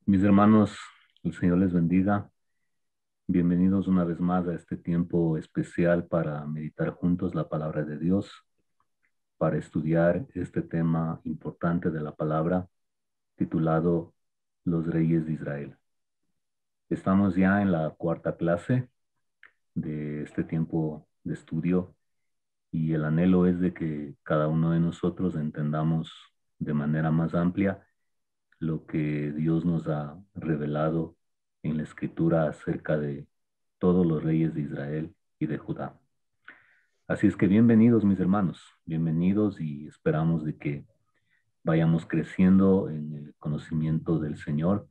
Mis hermanos, el Señor les bendiga. Bienvenidos una vez más a este tiempo especial para meditar juntos la palabra de Dios, para estudiar este tema importante de la palabra titulado Los Reyes de Israel. Estamos ya en la cuarta clase de este tiempo de estudio y el anhelo es de que cada uno de nosotros entendamos de manera más amplia lo que Dios nos ha revelado en la escritura acerca de todos los reyes de Israel y de Judá. Así es que bienvenidos mis hermanos, bienvenidos y esperamos de que vayamos creciendo en el conocimiento del Señor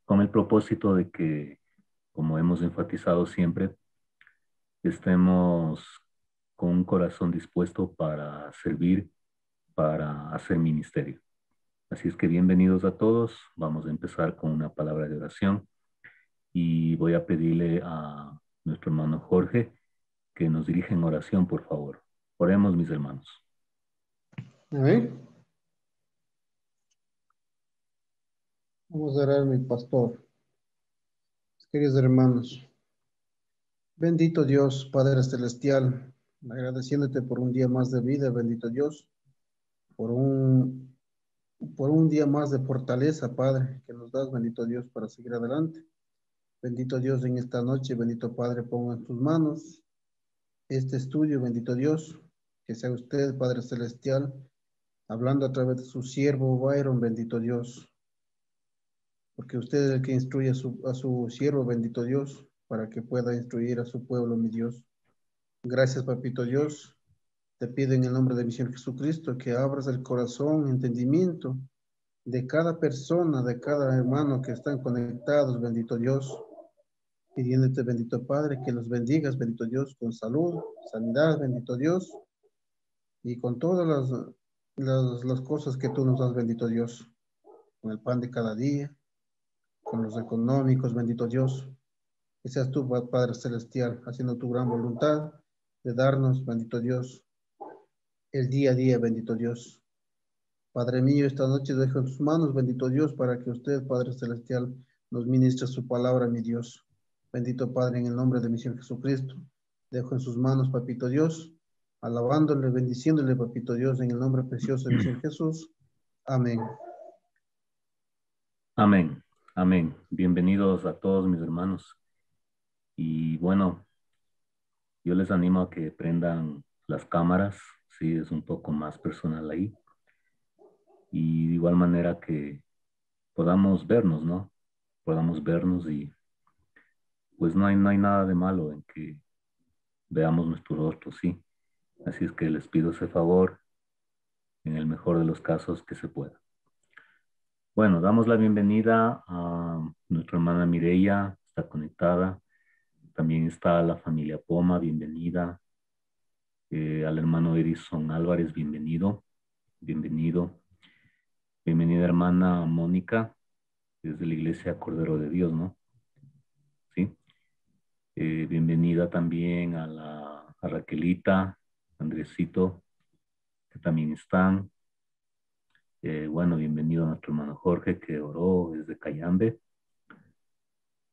con el propósito de que, como hemos enfatizado siempre, estemos con un corazón dispuesto para servir, para hacer ministerio. Así es que bienvenidos a todos. Vamos a empezar con una palabra de oración y voy a pedirle a nuestro hermano Jorge que nos dirija en oración, por favor. Oremos, mis hermanos. Amén. Vamos a orar, mi pastor. Queridos hermanos, bendito Dios, Padre Celestial, agradeciéndote por un día más de vida, bendito Dios, por un día más de fortaleza, Padre, que nos das, bendito Dios, para seguir adelante. Bendito Dios, en esta noche, bendito Padre, pongo en tus manos este estudio, bendito Dios, que sea usted, Padre Celestial, hablando a través de su siervo Byron, bendito Dios, porque usted es el que instruye a su siervo, bendito Dios, para que pueda instruir a su pueblo, mi Dios. Gracias, papito Dios. Te pido en el nombre de mi Señor Jesucristo que abras el corazón, entendimiento de cada persona, de cada hermano que están conectados, bendito Dios. Pidiéndote, bendito Padre, que los bendigas, bendito Dios, con salud, sanidad, bendito Dios, y con todas las cosas que tú nos das, bendito Dios, con el pan de cada día, con los económicos, bendito Dios. Que seas tú, Padre Celestial, haciendo tu gran voluntad de darnos, bendito Dios, el día a día, bendito Dios. Padre mío, esta noche dejo en tus manos, bendito Dios, para que usted, Padre Celestial, nos ministre su palabra, mi Dios. Bendito Padre, en el nombre de mi Señor Jesucristo, dejo en sus manos, papito Dios, alabándole, bendiciéndole, papito Dios, en el nombre precioso de mi Señor Jesús. Amén. Amén, amén. Bienvenidos a todos mis hermanos. Y bueno, yo les animo a que prendan las cámaras, sí, es un poco más personal ahí. Y de igual manera que podamos vernos, ¿no? Podamos vernos y pues no hay nada de malo en que veamos nuestro rostro, sí. Así es que les pido ese favor en el mejor de los casos que se pueda. Bueno, damos la bienvenida a nuestra hermana Mireya, está conectada. También está la familia Poma, bienvenida. Al hermano Edison Álvarez, bienvenido. Bienvenido. Bienvenida hermana Mónica, desde la iglesia Cordero de Dios, ¿no? Sí. Bienvenida también a Raquelita, Andresito, que también están. Bueno, bienvenido a nuestro hermano Jorge, que oró desde Cayambe.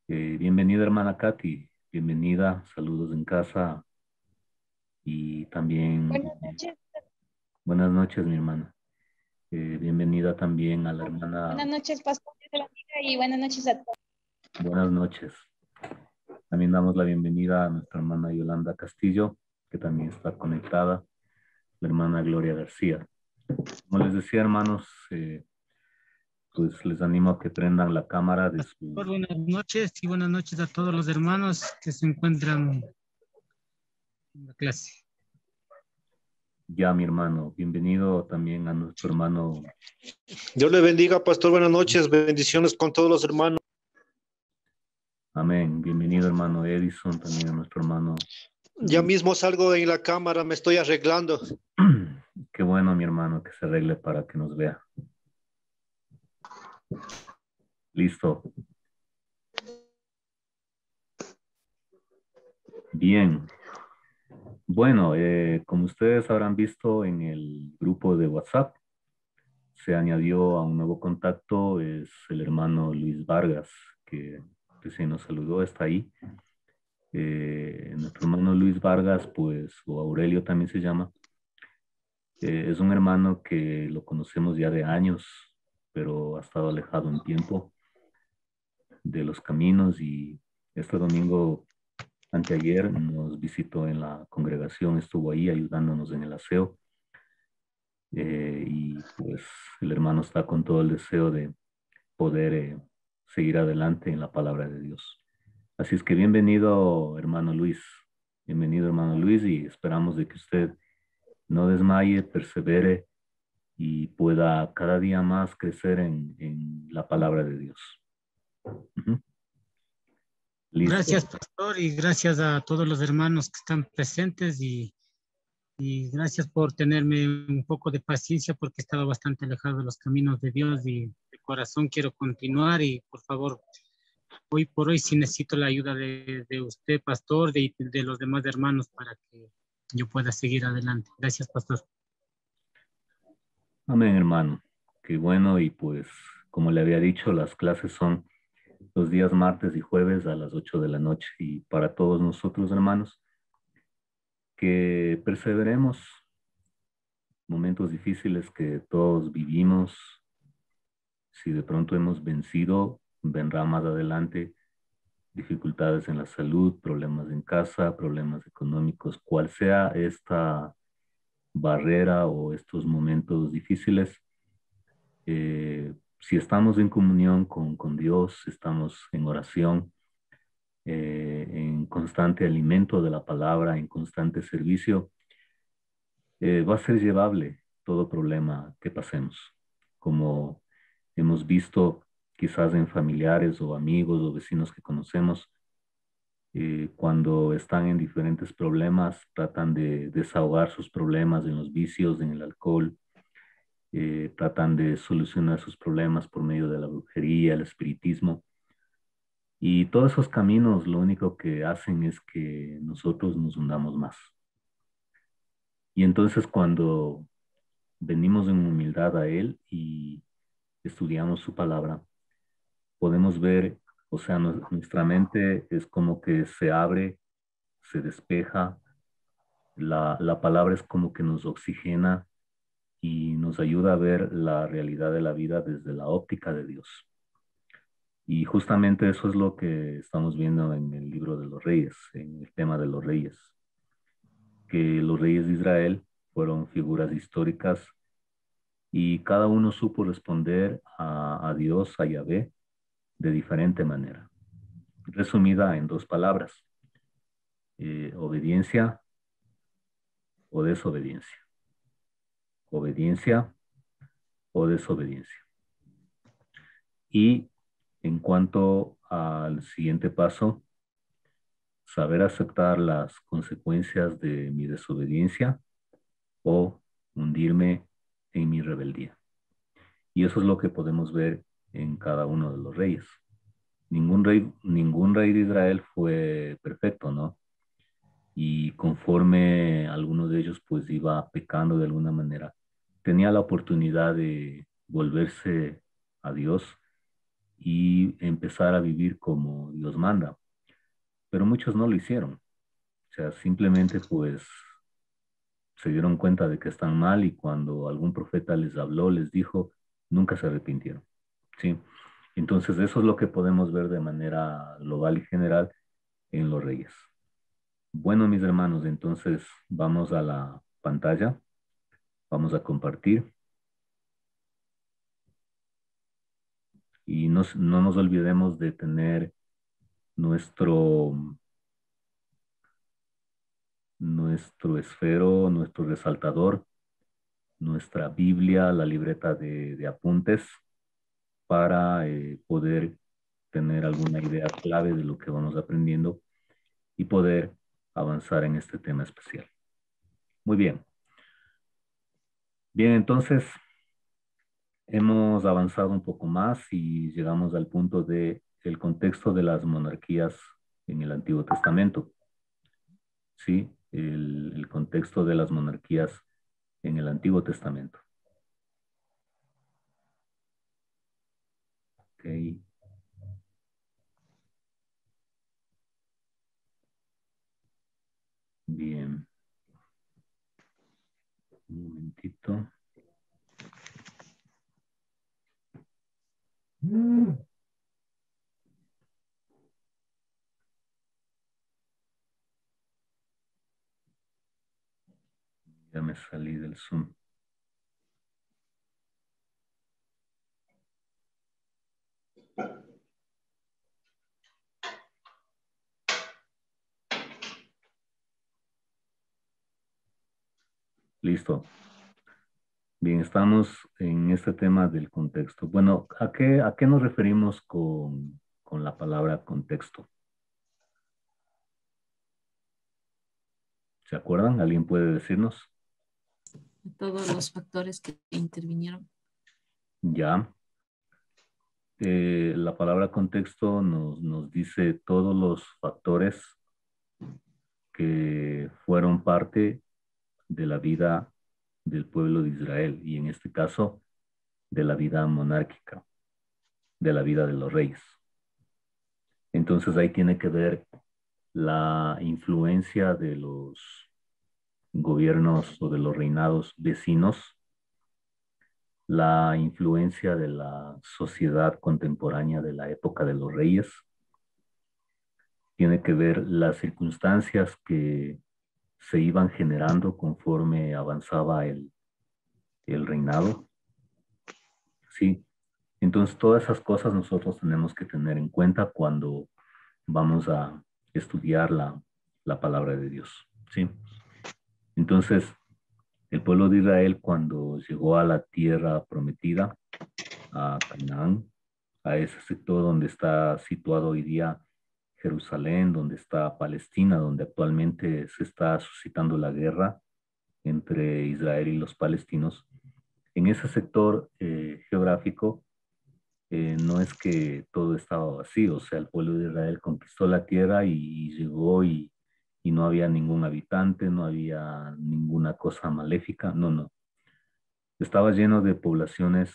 Bienvenida, hermana Katy. Bienvenida, saludos en casa. Y también, Buenas noches. buenas noches, mi hermana. Bienvenida también a la Buenas hermana. noches, Pastor de la Amiga, y buenas noches a todos. Buenas noches. También damos la bienvenida a nuestra hermana Yolanda Castillo, que también está conectada. La hermana Gloria García. Como les decía, hermanos, pues les animo a que prendan la cámara de su... Buenas noches y buenas noches a todos los hermanos que se encuentran en la clase. Ya, mi hermano. Bienvenido también a nuestro hermano. Dios le bendiga, pastor. Buenas noches. Bendiciones con todos los hermanos. Amén. Bienvenido, hermano Edison, también a nuestro hermano. Ya mismo salgo en la cámara, me estoy arreglando. Qué bueno, mi hermano, que se arregle para que nos vea. Listo. Bien. Bueno, como ustedes habrán visto en el grupo de WhatsApp, se añadió a un nuevo contacto, es el hermano Luis Vargas, que recién nos saludó, está ahí. Nuestro hermano Luis Vargas, pues, o Aurelio también se llama, es un hermano que lo conocemos ya de años, pero ha estado alejado un tiempo de los caminos y este domingo, anteayer, nos visitó en la congregación, estuvo ahí ayudándonos en el aseo. Y pues el hermano está con todo el deseo de poder seguir adelante en la palabra de Dios. Así es que bienvenido hermano Luis y esperamos de que usted no desmaye, persevere y pueda cada día más crecer en la palabra de Dios. Ujú. Listo. Gracias, pastor, y gracias a todos los hermanos que están presentes y gracias por tenerme un poco de paciencia porque estaba bastante alejado de los caminos de Dios y de corazón quiero continuar y por favor, hoy por hoy sí necesito la ayuda de usted, pastor, de los demás hermanos para que yo pueda seguir adelante. Gracias, pastor. Amén, hermano. Qué bueno y pues como le había dicho, las clases son los días martes y jueves a las 8 de la noche y para todos nosotros, hermanos, que perseveremos momentos difíciles que todos vivimos. Si de pronto hemos vencido, vendrá más adelante dificultades en la salud, problemas en casa, problemas económicos, cual sea esta barrera o estos momentos difíciles. Si estamos en comunión con Dios, estamos en oración, en constante alimento de la palabra, en constante servicio, va a ser llevable todo problema que pasemos. Como hemos visto quizás en familiares o amigos o vecinos que conocemos, cuando están en diferentes problemas, tratan de desahogar sus problemas en los vicios, en el alcohol, tratan de solucionar sus problemas por medio de la brujería, el espiritismo. Y todos esos caminos lo único que hacen es que nosotros nos hundamos más. Y entonces cuando venimos en humildad a Él y estudiamos su palabra, podemos ver, o sea, nuestra mente es como que se abre, se despeja, la palabra es como que nos oxigena y nos ayuda a ver la realidad de la vida desde la óptica de Dios. Y justamente eso es lo que estamos viendo en el libro de los reyes, en el tema de los reyes, que los reyes de Israel fueron figuras históricas y cada uno supo responder a Dios, a Yahvé, de diferente manera. Resumida en dos palabras, obediencia o desobediencia. Obediencia o desobediencia. Y en cuanto al siguiente paso, saber aceptar las consecuencias de mi desobediencia o hundirme en mi rebeldía. Y eso es lo que podemos ver en cada uno de los reyes. Ningún rey de Israel fue perfecto, ¿no? Y conforme alguno de ellos pues iba pecando de alguna manera, tenía la oportunidad de volverse a Dios y empezar a vivir como Dios manda. Pero muchos no lo hicieron. O sea, simplemente pues se dieron cuenta de que están mal y cuando algún profeta les habló, les dijo, nunca se arrepintieron. ¿Sí? Entonces eso es lo que podemos ver de manera global y general en los reyes. Bueno, mis hermanos, entonces vamos a la pantalla, vamos a compartir y no nos olvidemos de tener nuestro esfero, nuestro resaltador, nuestra Biblia, la libreta de apuntes para poder tener alguna idea clave de lo que vamos aprendiendo y poder avanzar en este tema especial. Muy bien. Bien, entonces hemos avanzado un poco más y llegamos al punto de el contexto de las monarquías en el Antiguo Testamento. Sí, el contexto de las monarquías en el Antiguo Testamento. Ok. Bien. Un momentito. Ya me salí del Zoom. Listo. Bien, estamos en este tema del contexto. Bueno, ¿a qué nos referimos con la palabra contexto? ¿Se acuerdan? ¿Alguien puede decirnos? Todos los factores que intervinieron. Ya. La palabra contexto nos dice todos los factores que fueron parte de la vida del pueblo de Israel y en este caso de la vida monárquica, de la vida de los reyes. Entonces ahí tiene que ver la influencia de los gobiernos o de los reinados vecinos, la influencia de la sociedad contemporánea de la época de los reyes, tiene que ver las circunstancias que se iban generando conforme avanzaba el reinado. Sí, entonces todas esas cosas nosotros tenemos que tener en cuenta cuando vamos a estudiar la palabra de Dios. Sí, entonces el pueblo de Israel cuando llegó a la tierra prometida, a Canaán, a ese sector donde está situado hoy día Jerusalén, donde está Palestina, donde actualmente se está suscitando la guerra entre Israel y los palestinos. En ese sector geográfico no es que todo estaba vacío, o sea, el pueblo de Israel conquistó la tierra y llegó y no había ningún habitante, no había ninguna cosa maléfica, no, no. Estaba lleno de poblaciones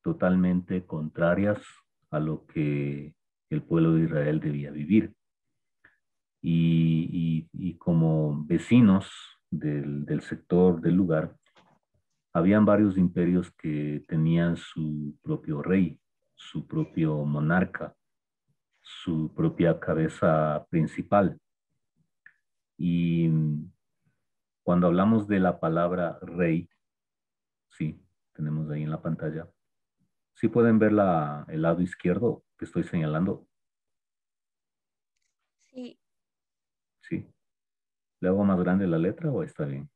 totalmente contrarias a lo que el pueblo de Israel debía vivir. Y como vecinos del sector, del lugar, habían varios imperios que tenían su propio rey, su propio monarca, su propia cabeza principal. Y cuando hablamos de la palabra rey, sí, tenemos ahí en la pantalla, sí pueden ver el lado izquierdo que estoy señalando. Sí, Sí. ¿Le hago más grande la letra o está bien?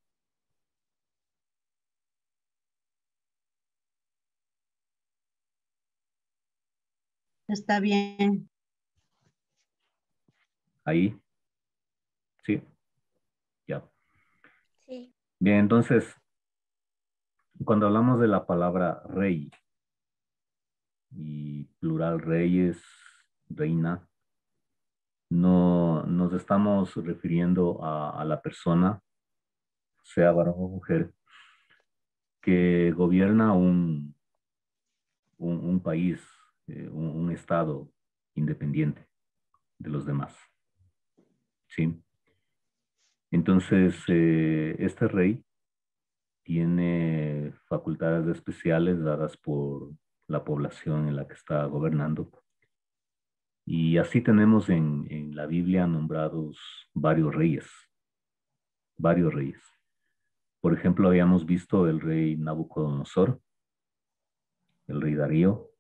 Está bien. Ahí, sí, ya. sí. Bien, entonces, cuando hablamos de la palabra rey y plural reyes, reina, no nos estamos refiriendo a la persona, sea varón o mujer, que gobierna un país, un estado independiente de los demás. ¿Sí? Entonces, este rey tiene facultades especiales dadas por la población en la que está gobernando. Y así tenemos en la Biblia nombrados varios reyes, varios reyes. Por ejemplo, habíamos visto el rey Nabucodonosor, el rey Darío,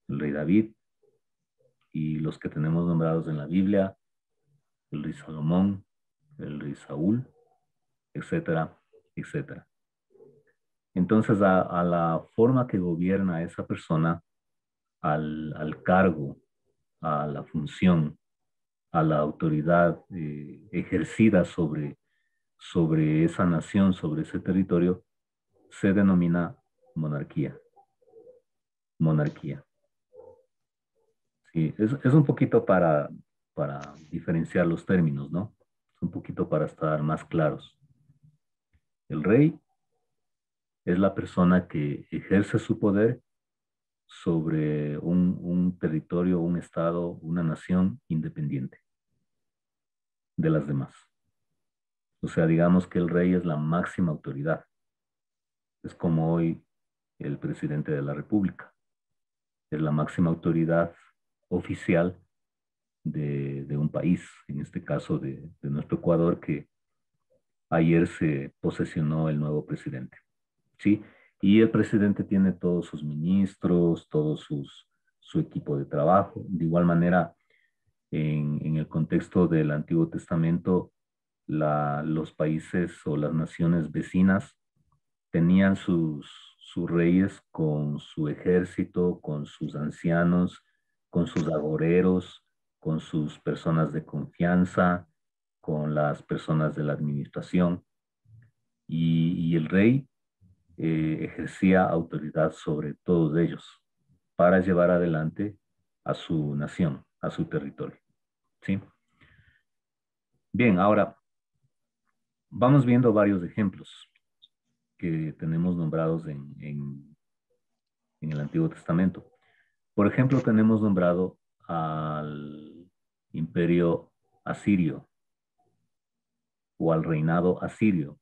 el rey David, y los que tenemos nombrados en la Biblia, el rey Salomón, el rey Saúl, etcétera, etcétera. Entonces, a la forma que gobierna esa persona, al cargo, a la función, a la autoridad ejercida sobre esa nación, sobre ese territorio, se denomina monarquía. Monarquía. Sí, es un poquito para diferenciar los términos, ¿no? Es un poquito para estar más claros. El rey es la persona que ejerce su poder sobre un territorio, un estado, una nación independiente de las demás. O sea, digamos que el rey es la máxima autoridad. Es como hoy el presidente de la República. Es la máxima autoridad oficial de un país, en este caso de nuestro Ecuador, que ayer se posesionó el nuevo presidente. ¿Sí? Y el presidente tiene todos sus ministros, su equipo de trabajo. De igual manera, en el contexto del Antiguo Testamento, los países o las naciones vecinas tenían sus reyes con su ejército, con sus ancianos, con sus agoreros, con sus personas de confianza, con las personas de la administración. Y el rey ejercía autoridad sobre todos ellos para llevar adelante a su nación, a su territorio. ¿Sí? Bien, ahora vamos viendo varios ejemplos que tenemos nombrados en el Antiguo Testamento. Por ejemplo, tenemos nombrado al imperio asirio o al reinado asirio.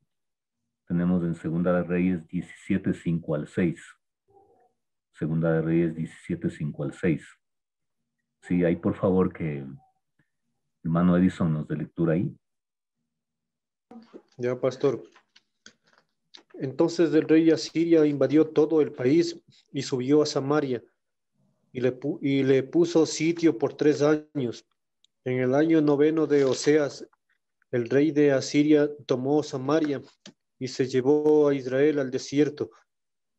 Tenemos en Segunda de Reyes 17, 5 al 6. Segunda de Reyes 17, 5 al 6. Sí, ahí por favor que hermano Edison nos dé lectura ahí. Ya, pastor. Entonces el rey de Asiria invadió todo el país y subió a Samaria y le puso sitio por 3 años. En el año 9 de Oseas, el rey de Asiria tomó Samaria y se llevó a Israel al desierto,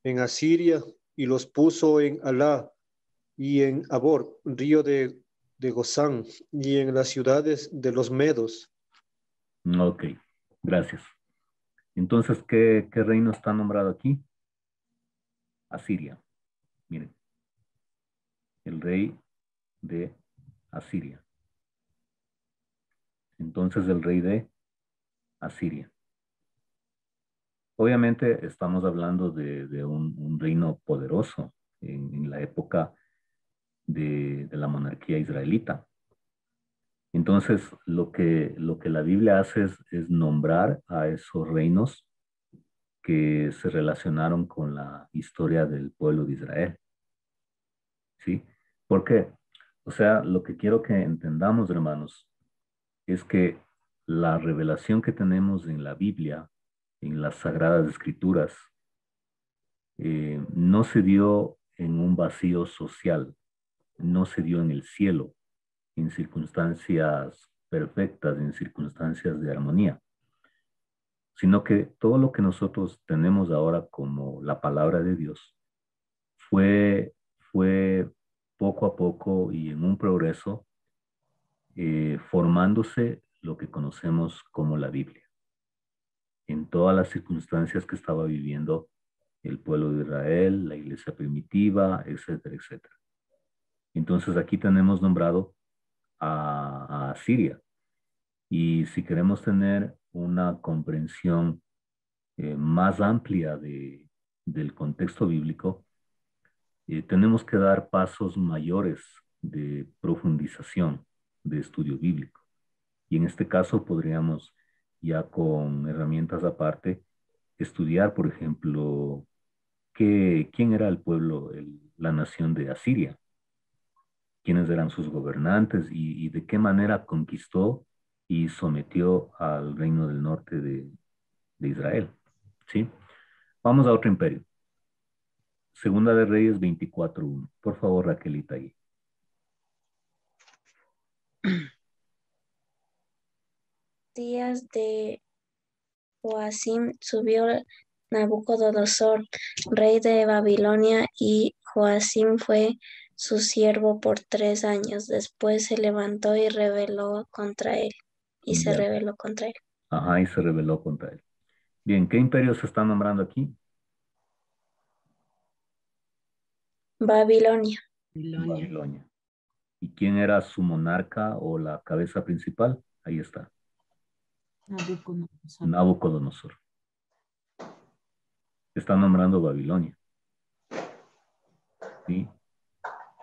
en Asiria, y los puso en Alá y en Abor, río de Gozán, y en las ciudades de los Medos. Ok, gracias. Entonces, ¿qué reino está nombrado aquí? Asiria. Miren, el rey de Asiria. Entonces, el rey de Asiria. Obviamente estamos hablando de un reino poderoso en la época de la monarquía israelita. Entonces, lo que la Biblia hace es nombrar a esos reinos que se relacionaron con la historia del pueblo de Israel. ¿Sí? ¿Por qué? O sea, lo que quiero que entendamos, hermanos, es que la revelación que tenemos en la Biblia, en las Sagradas Escrituras, no se dio en un vacío social, no se dio en el cielo, en circunstancias perfectas, en circunstancias de armonía, sino que todo lo que nosotros tenemos ahora como la palabra de Dios fue poco a poco y en un progreso formándose lo que conocemos como la Biblia, en todas las circunstancias que estaba viviendo el pueblo de Israel, la iglesia primitiva, etcétera, etcétera. Entonces aquí tenemos nombrado a Siria. Y si queremos tener una comprensión más amplia del contexto bíblico, tenemos que dar pasos mayores de profundización de estudio bíblico. Y en este caso podríamos, ya con herramientas aparte, estudiar, por ejemplo, quién era el pueblo, la nación de Asiria, quiénes eran sus gobernantes y de qué manera conquistó y sometió al reino del norte de Israel. ¿Sí? Vamos a otro imperio. Segunda de Reyes 24:1. Por favor, Raquelita ahí. Días de Joacim subió Nabucodonosor, rey de Babilonia, y Joacim fue su siervo por 3 años. Después se levantó y rebeló contra él. Ya. Ajá, y se rebeló contra él. Bien, ¿qué imperio se está nombrando aquí? Babilonia. Babilonia. ¿Y quién era su monarca o la cabeza principal? Ahí está. Nabucodonosor. Está nombrando Babilonia. ¿Sí?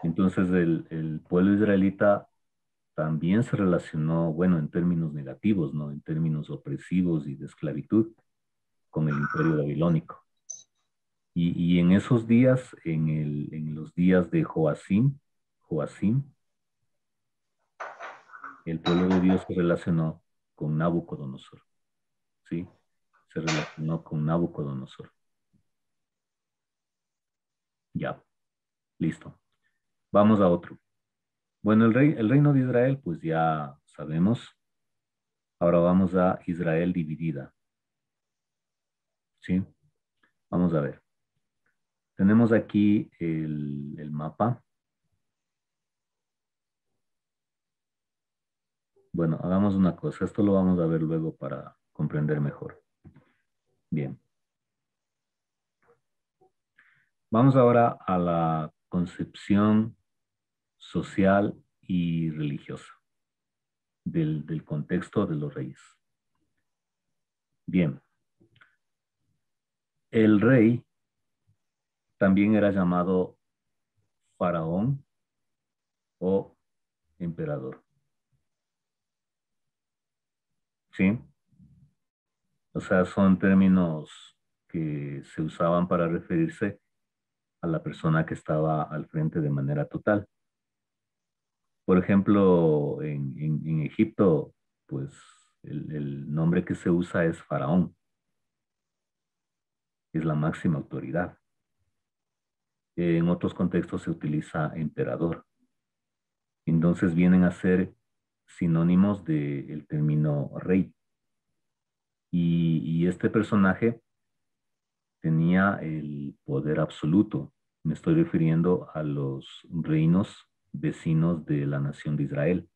Entonces el pueblo israelita también se relacionó, bueno, en términos negativos, ¿no? En términos opresivos y de esclavitud con el imperio babilónico. Y en esos días, en los días de Joacim, el pueblo de Dios se relacionó con Nabucodonosor, ¿sí? Se relacionó con Nabucodonosor. Ya, listo. Vamos a otro. Bueno, el reino de Israel, pues ya sabemos. Ahora vamos a Israel dividida, ¿sí? Vamos a ver. Tenemos aquí el mapa. Bueno, hagamos una cosa. Esto lo vamos a ver luego para comprender mejor. Bien. Vamos ahora a la concepción social y religiosa del contexto de los reyes. Bien. El rey también era llamado faraón o emperador. ¿Sí? O sea, son términos que se usaban para referirse a la persona que estaba al frente de manera total. Por ejemplo, en Egipto, pues el nombre que se usa es faraón, es la máxima autoridad. En otros contextos se utiliza emperador. Entonces vienen a ser sinónimos del término rey. Y este personaje tenía el poder absoluto. Me estoy refiriendo a los reinos vecinos de la nación de Israel.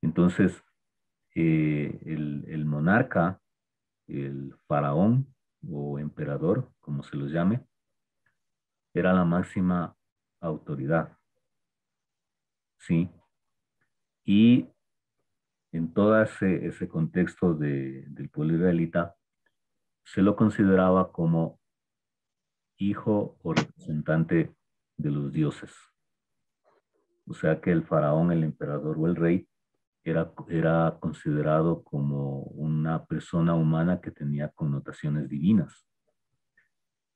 Entonces, el monarca, el faraón o emperador, como se los llame, era la máxima autoridad, ¿sí? Y en todo ese contexto del pueblo israelita, se lo consideraba como hijo o representante de los dioses. O sea que el faraón, el emperador o el rey era considerado como una persona humana que tenía connotaciones divinas.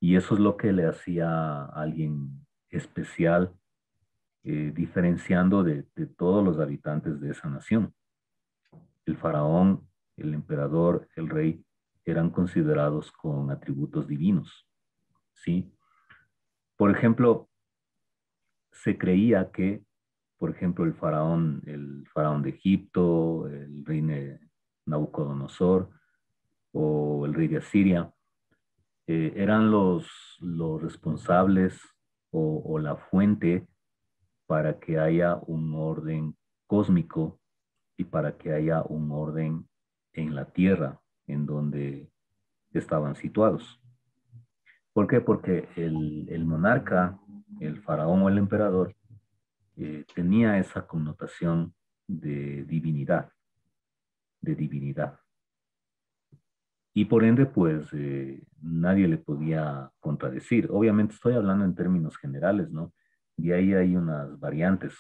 Y eso es lo que le hacía a alguien especial, diferenciando de todos los habitantes de esa nación. El faraón, el emperador, el rey, eran considerados con atributos divinos, ¿sí? Por ejemplo, se creía que, por ejemplo, el faraón de Egipto, el rey Nabucodonosor o el rey de Asiria, eran los responsables o la fuente para que haya un orden cósmico y para que haya un orden en la tierra en donde estaban situados. ¿Por qué? Porque el monarca, el faraón o el emperador, tenía esa connotación de divinidad, de divinidad. Y por ende, pues nadie le podía contradecir. Obviamente estoy hablando en términos generales, ¿no? Y ahí hay unas variantes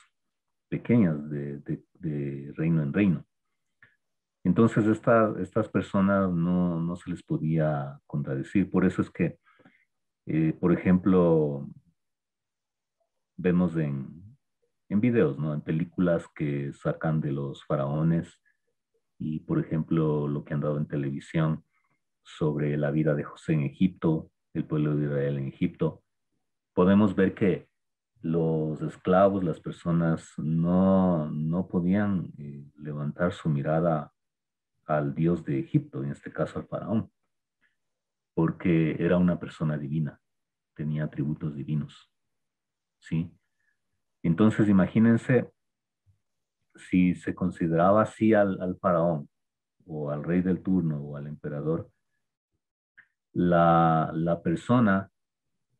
pequeñas de reino en reino. Entonces, estas personas no se les podía contradecir. Por eso es que, por ejemplo, vemos en videos, ¿no? En películas que sacan de los faraones y, por ejemplo, lo que han dado en televisión sobre la vida de José en Egipto, el pueblo de Israel en Egipto, podemos ver que los esclavos, las personas, no podían levantar su mirada al Dios de Egipto, en este caso al faraón, porque era una persona divina, tenía atributos divinos, ¿sí? Entonces, imagínense si se consideraba así al faraón o al rey del turno o al emperador, la persona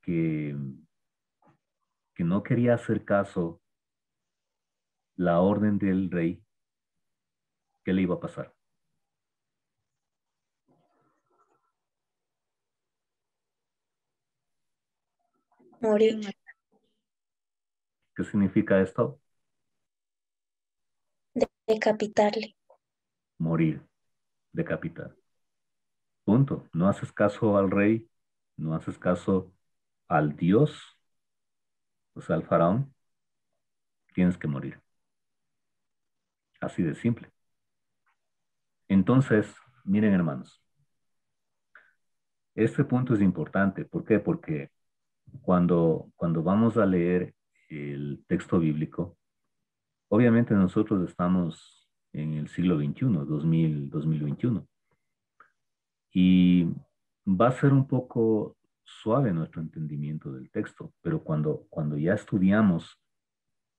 que, que no quería hacer caso la orden del rey, ¿qué le iba a pasar? Morir. ¿Qué significa esto? Decapitarle. Morir, decapitar. Punto. No haces caso al rey, no haces caso al Dios, o sea, al faraón, tienes que morir. Así de simple. Entonces, miren hermanos, este punto es importante. ¿Por qué? Porque cuando vamos a leer el texto bíblico, obviamente nosotros estamos en el siglo XXI, 2021, y va a ser un poco suave nuestro entendimiento del texto, pero cuando ya estudiamos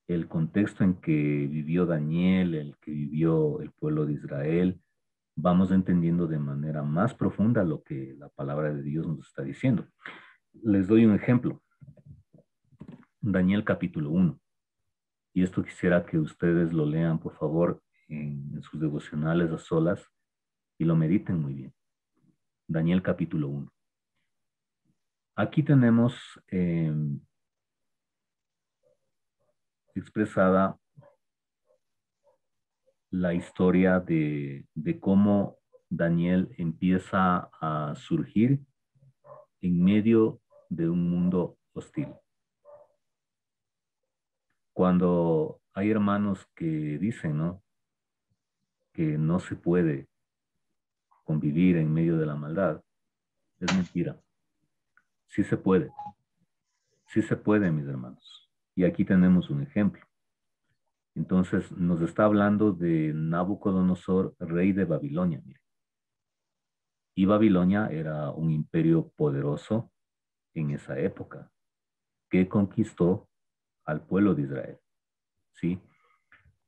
el contexto en que vivió Daniel, el que vivió el pueblo de Israel, vamos entendiendo de manera más profunda lo que la palabra de Dios nos está diciendo. Les doy un ejemplo. Daniel capítulo 1. Y esto quisiera que ustedes lo lean, por favor, en sus devocionales a solas y lo mediten muy bien. Daniel capítulo 1. Aquí tenemos expresada la historia de cómo Daniel empieza a surgir en medio de un mundo hostil. Cuando hay hermanos que dicen, ¿no?, que no se puede convivir en medio de la maldad, es mentira. Sí se puede. Sí se puede, mis hermanos. Y aquí tenemos un ejemplo. Entonces, nos está hablando de Nabucodonosor, rey de Babilonia. Mire. Y Babilonia era un imperio poderoso en esa época que conquistó al pueblo de Israel. ¿Sí?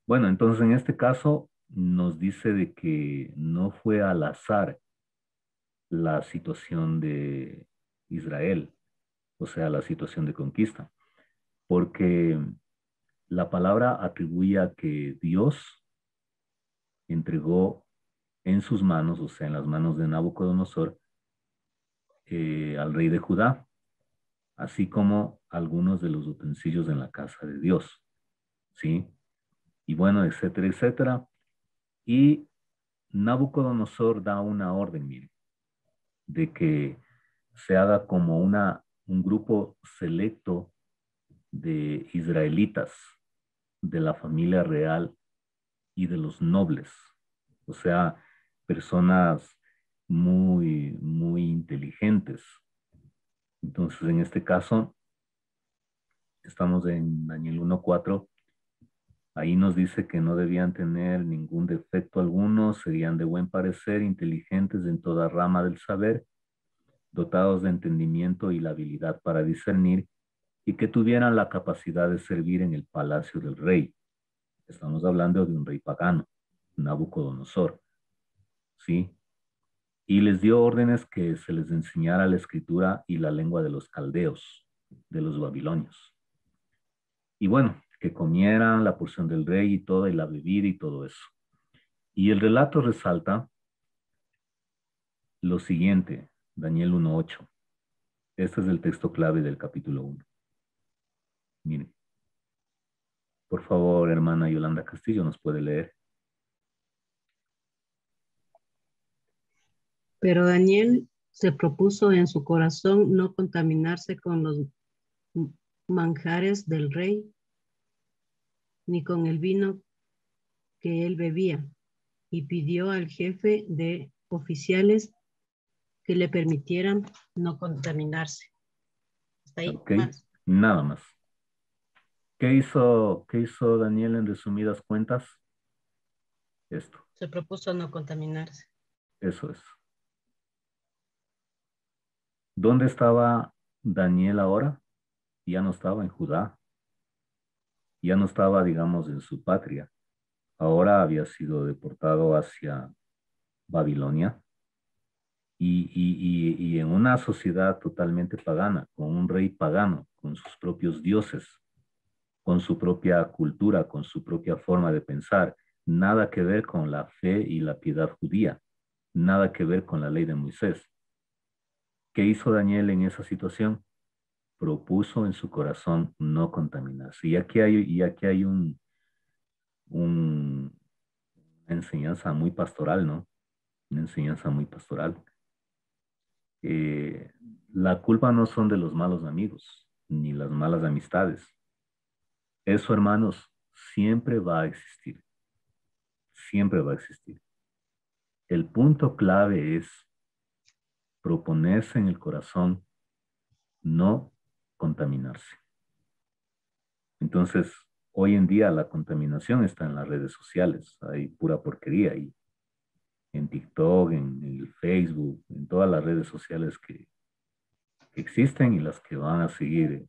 Bueno, entonces en este caso nos dice de que no fue al azar la situación de Israel, o sea, la situación de conquista, porque la palabra atribuye a que Dios entregó en sus manos, o sea, en las manos de Nabucodonosor, al rey de Judá, así como algunos de los utensilios en la casa de Dios, ¿sí? Y bueno, etcétera, etcétera. Y Nabucodonosor da una orden, mire, de que se haga como un grupo selecto de israelitas, de la familia real y de los nobles, o sea, personas muy, muy inteligentes. Entonces, en este caso, estamos en Daniel 1:4. Ahí nos dice que no debían tener ningún defecto alguno, serían de buen parecer, inteligentes en toda rama del saber, dotados de entendimiento y la habilidad para discernir, y que tuvieran la capacidad de servir en el palacio del rey. Estamos hablando de un rey pagano, Nabucodonosor, ¿sí? Y les dio órdenes que se les enseñara la escritura y la lengua de los caldeos, de los babilonios. Y bueno, que comieran la porción del rey y toda, y la bebida y todo eso. Y el relato resalta lo siguiente, Daniel 1:8. Este es el texto clave del capítulo 1. Miren. Por favor, hermana Yolanda Castillo, ¿nos puede leer? Pero Daniel se propuso en su corazón no contaminarse con los manjares del rey, ni con el vino que él bebía, y pidió al jefe de oficiales que le permitieran no contaminarse. ¿Está ahí? Ok, Más. nada más. ¿Qué hizo Daniel en resumidas cuentas? Esto, Se propuso no contaminarse. eso es. ¿Dónde estaba Daniel ahora? Ya no estaba en Judá, ya no estaba, digamos, en su patria. Ahora había sido deportado hacia Babilonia y en una sociedad totalmente pagana, con un rey pagano, con sus propios dioses, con su propia cultura, con su propia forma de pensar, nada que ver con la fe y la piedad judía, nada que ver con la ley de Moisés. ¿Qué hizo Daniel en esa situación? propuso en su corazón no contaminarse. Y aquí hay una enseñanza muy pastoral, ¿no? Una enseñanza muy pastoral. La culpa no son de los malos amigos, ni las malas amistades. Eso, hermanos, siempre va a existir. Siempre va a existir. El punto clave es proponerse en el corazón no contaminarse. Entonces, hoy en día la contaminación está en las redes sociales. Hay pura porquería ahí. En TikTok, en el Facebook, en todas las redes sociales que existen y las que van a seguirse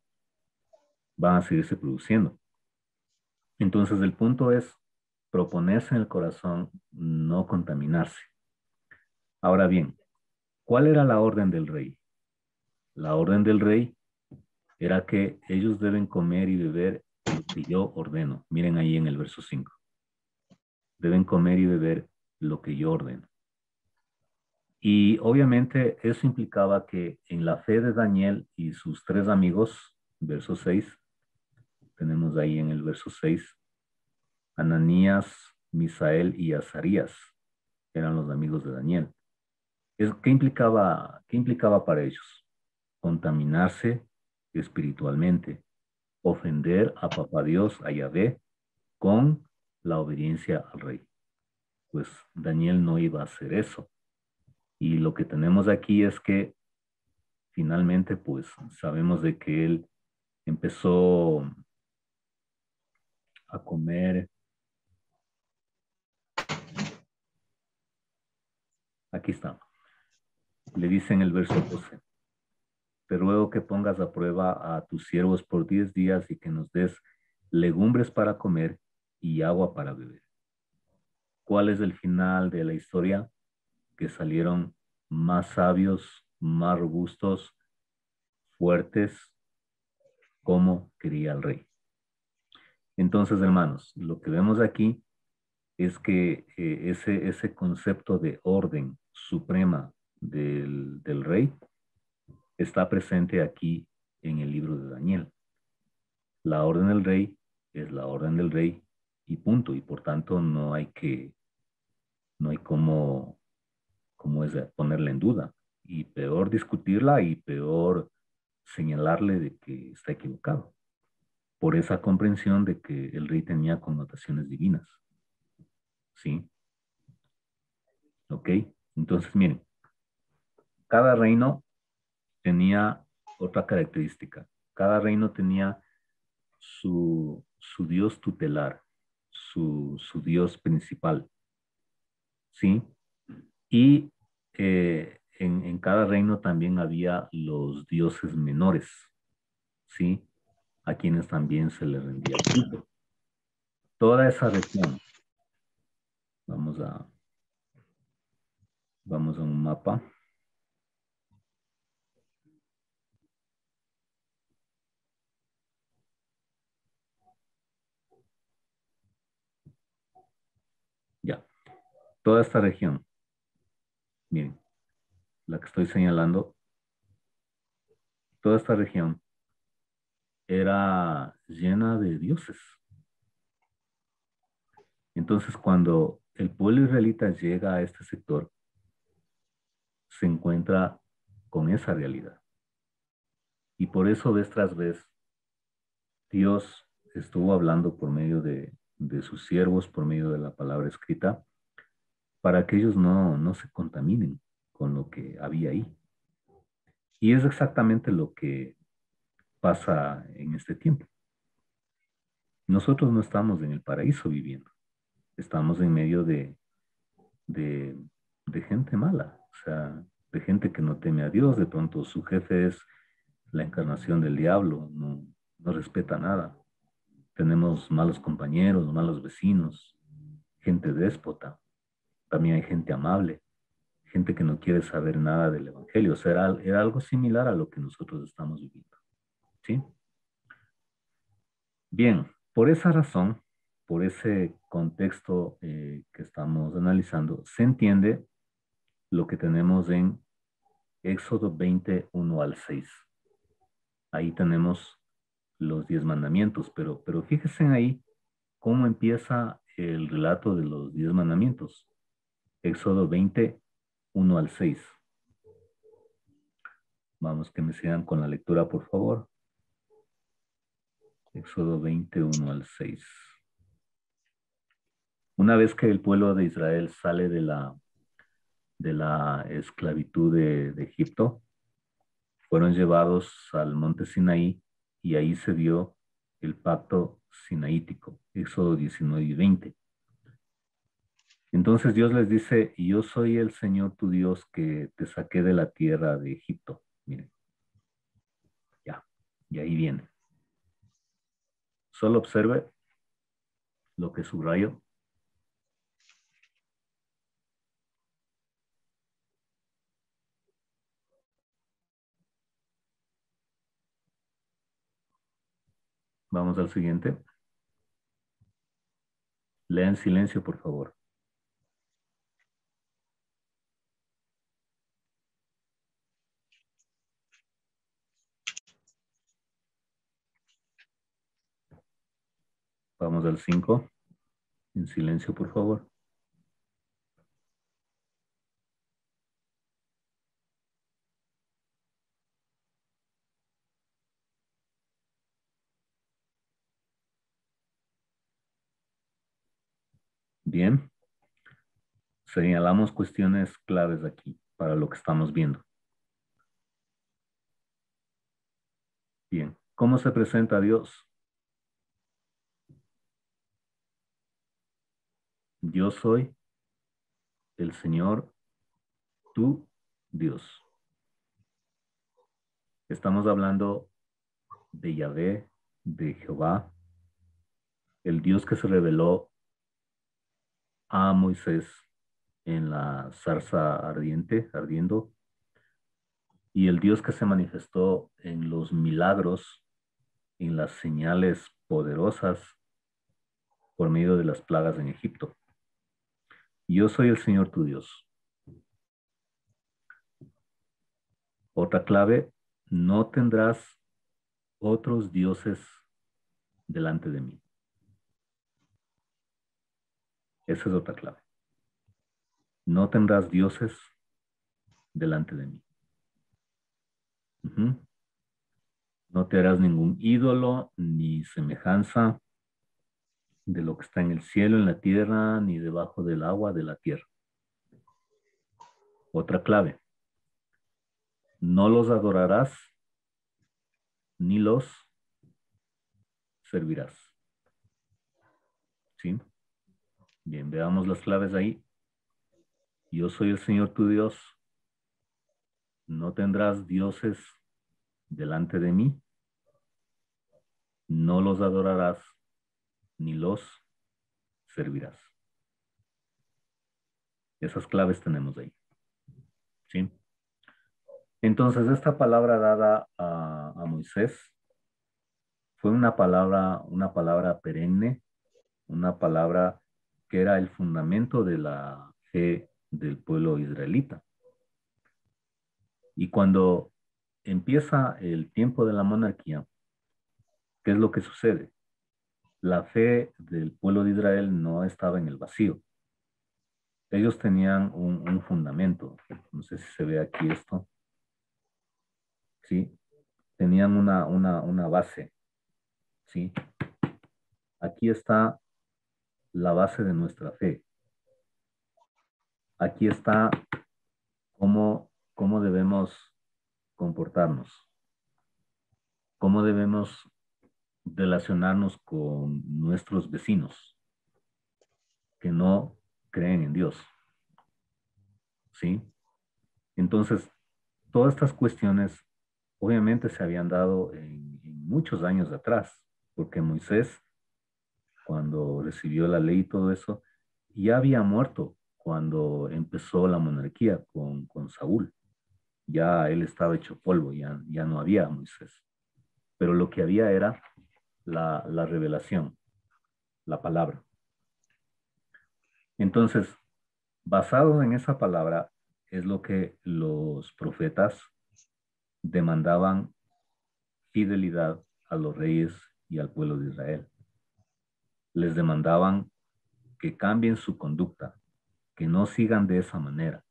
produciendo. Entonces, el punto es proponerse en el corazón no contaminarse. Ahora bien, ¿cuál era la orden del rey? La orden del rey era que ellos deben comer y beber lo que yo ordeno. Miren ahí en el verso 5. Deben comer y beber lo que yo ordeno. Y obviamente eso implicaba que en la fe de Daniel y sus 3 amigos, verso 6, tenemos ahí en el verso 6, Ananías, Misael y Azarías eran los amigos de Daniel. ¿Qué implicaba para ellos? Contaminarse espiritualmente, ofender a Papá Dios, a Yahvé, con la obediencia al rey. Pues Daniel no iba a hacer eso. Y lo que tenemos aquí es que finalmente, pues sabemos de que él empezó a comer. Aquí está. Le dice en el verso 12, te ruego que pongas a prueba a tus siervos por 10 días y que nos des legumbres para comer y agua para beber. ¿Cuál es el final de la historia? Que salieron más sabios, más robustos, fuertes, como quería el rey. Entonces, hermanos, lo que vemos aquí es que ese concepto de orden suprema del rey está presente aquí en el libro de Daniel. La orden del rey es la orden del rey y punto. Y por tanto no hay como ponerla en duda. Y peor discutirla y peor señalarle de que está equivocado. Por esa comprensión de que el rey tenía connotaciones divinas. ¿Sí? ¿Ok? Entonces, miren, cada reino tenía otra característica. Cada reino tenía su dios tutelar, su dios principal, ¿sí? Y en cada reino también había los dioses menores, ¿sí? A quienes también se les rendía culto. Toda esa región, vamos a un mapa. Ya, toda esta región, miren, la que estoy señalando, toda esta región era llena de dioses. Entonces, cuando el pueblo israelita llega a este sector, se encuentra con esa realidad. Y por eso, vez tras vez, Dios estuvo hablando por medio de sus siervos, por medio de la palabra escrita, para que ellos no se contaminen con lo que había ahí. Y es exactamente lo que pasa en este tiempo. Nosotros no estamos en el paraíso viviendo. Estamos en medio de gente mala, o sea, de gente que no teme a Dios. De pronto su jefe es la encarnación del diablo, no respeta nada. Tenemos malos compañeros, malos vecinos, gente déspota. También hay gente amable, gente que no quiere saber nada del evangelio. O sea, era algo similar a lo que nosotros estamos viviendo. ¿Sí? Bien, por esa razón, por ese contexto que estamos analizando, se entiende lo que tenemos en Éxodo 21 al 6. ahí tenemos los 10 mandamientos, pero fíjense ahí cómo empieza el relato de los 10 mandamientos. Éxodo 20, 1 al 6. Vamos, que me sigan con la lectura, por favor. Éxodo 20, 1 al 6. Una vez que el pueblo de Israel sale de la esclavitud de Egipto, fueron llevados al monte Sinaí y ahí se dio el pacto sinaítico, Éxodo 19 y 20. Entonces Dios les dice, yo soy el Señor tu Dios que te saqué de la tierra de Egipto. Miren, ya, y ahí viene. Solo observe lo que subrayo. Vamos al siguiente. Lea en silencio, por favor. Vamos al 5. En silencio, por favor. Bien. Señalamos cuestiones claves aquí para lo que estamos viendo. Bien. ¿Cómo se presenta Dios? Yo soy el Señor, tu Dios. Estamos hablando de Yahvé, de Jehová, el Dios que se reveló a Moisés en la zarza ardiendo, y el Dios que se manifestó en los milagros, en las señales poderosas por medio de las plagas en Egipto. Yo soy el Señor tu Dios. Otra clave, no tendrás otros dioses delante de mí. Esa es otra clave. No tendrás dioses delante de mí. No te harás ningún ídolo ni semejanza de lo que está en el cielo, en la tierra, ni debajo del agua de la tierra. Otra clave. No los adorarás ni los servirás. ¿Sí? Bien, veamos las claves ahí. Yo soy el Señor tu Dios. No tendrás dioses delante de mí. No los adorarás ni los servirás. Esas claves tenemos ahí. ¿Sí? Entonces, esta palabra dada a Moisés fue una palabra perenne, una palabra que era el fundamento de la fe del pueblo israelita. Y cuando empieza el tiempo de la monarquía, ¿qué es lo que sucede? La fe del pueblo de Israel no estaba en el vacío. Ellos tenían un fundamento. No sé si se ve aquí esto. ¿Sí? Tenían una base. ¿Sí? Aquí está la base de nuestra fe. Aquí está cómo debemos comportarnos, cómo debemos relacionarnos con nuestros vecinos que no creen en Dios. ¿Sí? Entonces, todas estas cuestiones obviamente se habían dado en muchos años atrás, porque Moisés, cuando recibió la ley y todo eso, ya había muerto cuando empezó la monarquía con Saúl. Ya él estaba hecho polvo, ya no había Moisés. Pero lo que había era la revelación, la palabra. Entonces, basado en esa palabra, es lo que los profetas demandaban fidelidad a los reyes y al pueblo de Israel. Les demandaban que cambien su conducta, que no sigan de esa manera,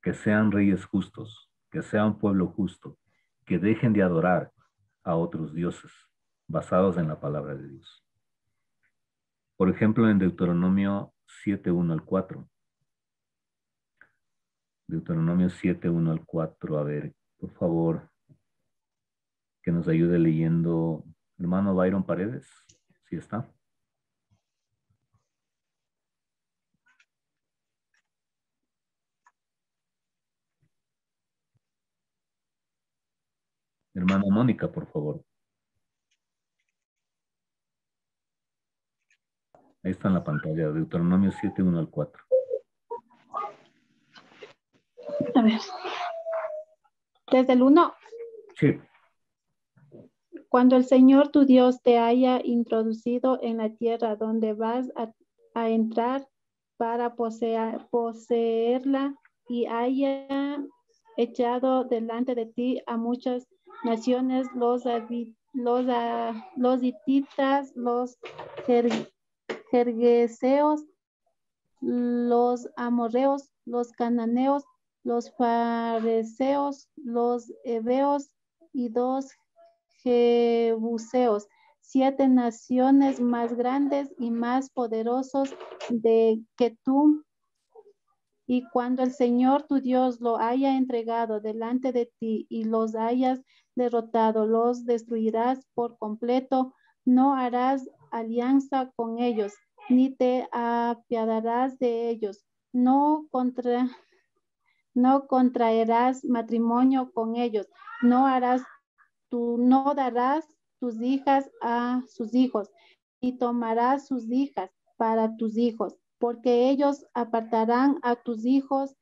que sean reyes justos, que sea un pueblo justo, que dejen de adorar a otros dioses basados en la palabra de Dios. Por ejemplo, en Deuteronomio 7:1 al 4. Deuteronomio 7:1 al 4. A ver, por favor, que nos ayude leyendo hermano Byron Paredes. ¿Sí está? Hermana Mónica, por favor. Ahí está en la pantalla, Deuteronomio 7:1 al 4. A ver. Desde el 1. Sí. Cuando el Señor tu Dios te haya introducido en la tierra donde vas a entrar para poseerla y haya echado delante de ti a muchas naciones, los hititas, los jergueseos, los amorreos, los cananeos, los fareceos, los heveos y dos jebuseos, 7 naciones más grandes y más poderosos que tú. Y cuando el Señor tu Dios lo haya entregado delante de ti y los hayas derrotado, los destruirás por completo. No harás alianza con ellos, ni te apiadarás de ellos. No contraerás matrimonio con ellos. No darás tus hijas a sus hijos, y tomarás sus hijas para tus hijos, porque ellos apartarán a tus hijos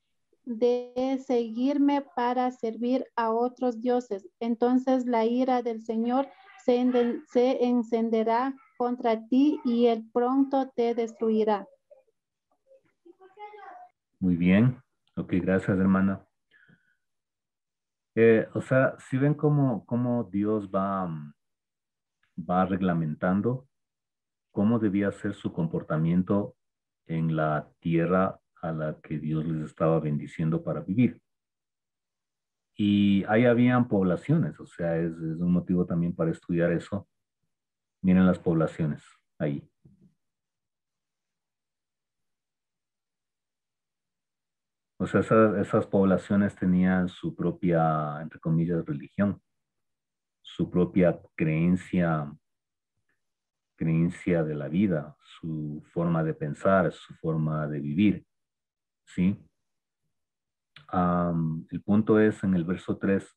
de seguirme para servir a otros dioses. Entonces la ira del Señor se encenderá contra ti y él pronto te destruirá. Muy bien. Ok, gracias, hermana. O sea, si ven cómo Dios va reglamentando cómo debía ser su comportamiento en la tierra a la que Dios les estaba bendiciendo para vivir. Y ahí habían poblaciones, o sea, es un motivo también para estudiar eso. Miren las poblaciones ahí. O sea, esas poblaciones tenían su propia, entre comillas, religión, su propia creencia de la vida, su forma de pensar, su forma de vivir, ¿sí? El punto es en el verso 3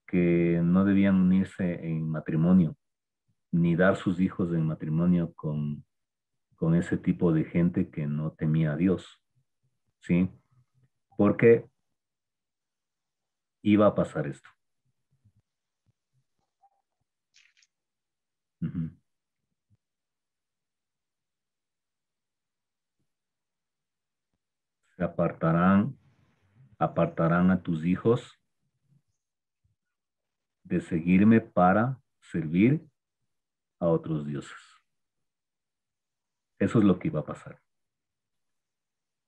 que no debían unirse en matrimonio, ni dar sus hijos en matrimonio con ese tipo de gente que no temía a Dios, ¿sí? Porque iba a pasar esto. Uh-huh. Se apartarán a tus hijos de seguirme para servir a otros dioses. Eso es lo que iba a pasar.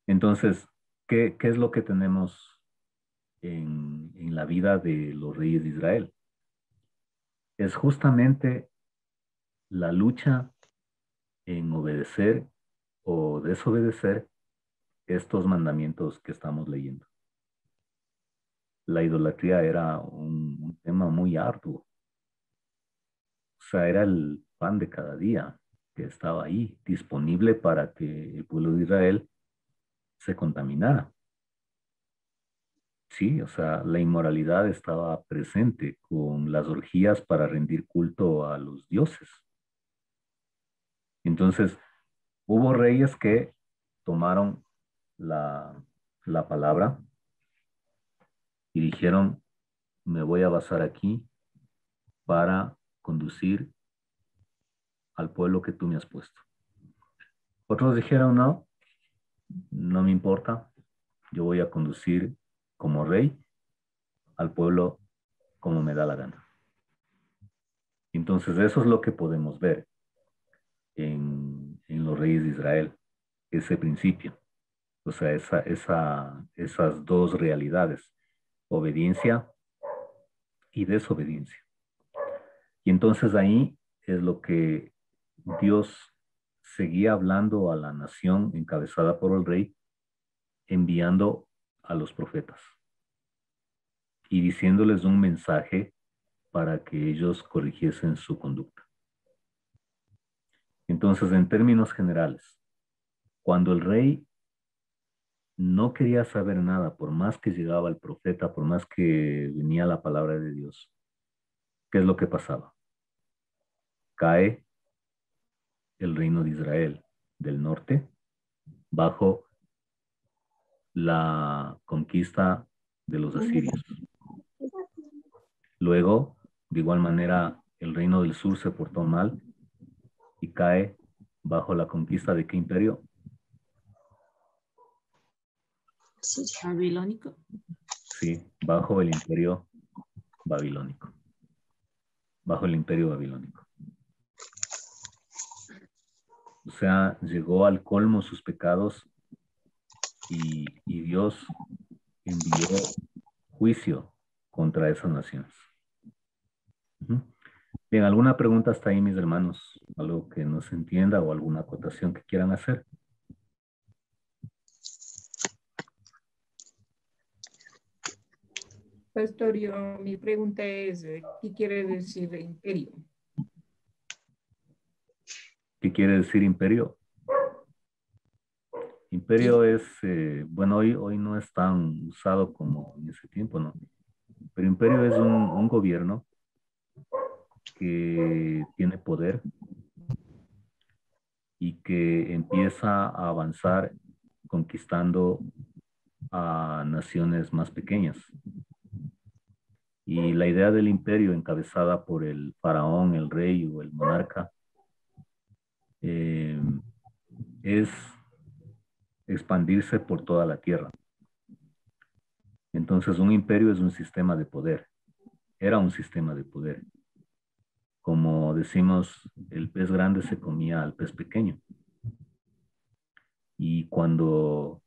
Entonces, ¿qué es lo que tenemos en la vida de los reyes de Israel? Es justamente la lucha en obedecer o desobedecer estos mandamientos que estamos leyendo. La idolatría era un tema muy arduo. O sea, era el pan de cada día que estaba ahí, disponible para que el pueblo de Israel se contaminara. Sí, o sea, la inmoralidad estaba presente con las orgías para rendir culto a los dioses. Entonces, hubo reyes que tomaron la palabra y dijeron, me voy a basar aquí para conducir al pueblo que tú me has puesto. Otros dijeron, no me importa, yo voy a conducir como rey al pueblo como me da la gana. Entonces eso es lo que podemos ver en los reyes de Israel, ese principio. O sea, esas dos realidades, obediencia y desobediencia. Y entonces ahí es lo que Dios seguía hablando a la nación encabezada por el rey, enviando a los profetas y diciéndoles un mensaje para que ellos corrigiesen su conducta. Entonces, en términos generales, cuando el rey no quería saber nada, por más que llegaba el profeta, por más que venía la palabra de Dios, ¿qué es lo que pasaba? Cae el reino de Israel del norte bajo la conquista de los asirios. Luego, de igual manera, el reino del sur se portó mal y cae bajo la conquista de qué imperio? Babilónico. Sí, bajo el imperio babilónico. Bajo el imperio babilónico. O sea, llegó al colmo sus pecados y Dios envió juicio contra esas naciones. Bien, ¿alguna pregunta hasta ahí, mis hermanos? ¿Algo que no se entienda o alguna acotación que quieran hacer? Pastor, mi pregunta es, ¿qué quiere decir imperio? ¿Qué quiere decir imperio? Imperio es, bueno, hoy no es tan usado como en ese tiempo, ¿no? Pero imperio es un gobierno que tiene poder y que empieza a avanzar conquistando a naciones más pequeñas. Y la idea del imperio encabezada por el faraón, el rey o el monarca es expandirse por toda la tierra. Entonces un imperio es un sistema de poder, era un sistema de poder. Como decimos, el pez grande se comía al pez pequeño. Y cuando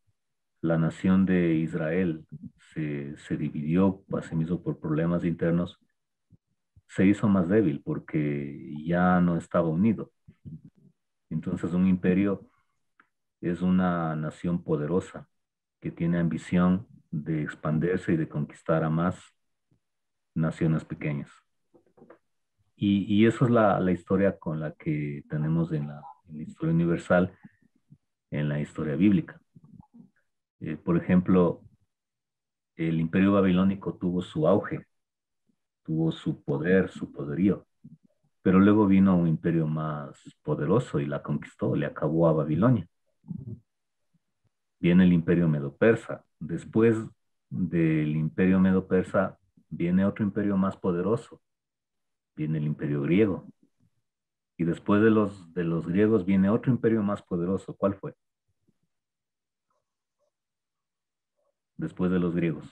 la nación de Israel se dividió, asimismo por problemas internos, se hizo más débil porque ya no estaba unido. Entonces un imperio es una nación poderosa que tiene ambición de expandirse y de conquistar a más naciones pequeñas. Y eso es la historia con la que tenemos en la historia universal, en la historia bíblica. Por ejemplo, el imperio babilónico tuvo su auge, tuvo su poder, su poderío, pero luego vino un imperio más poderoso y la conquistó, le acabó a Babilonia. Viene el imperio medo-persa. Después del imperio medo-persa viene otro imperio más poderoso, viene el imperio griego. Y después de los griegos viene otro imperio más poderoso. ¿Cuál fue? Después de los griegos.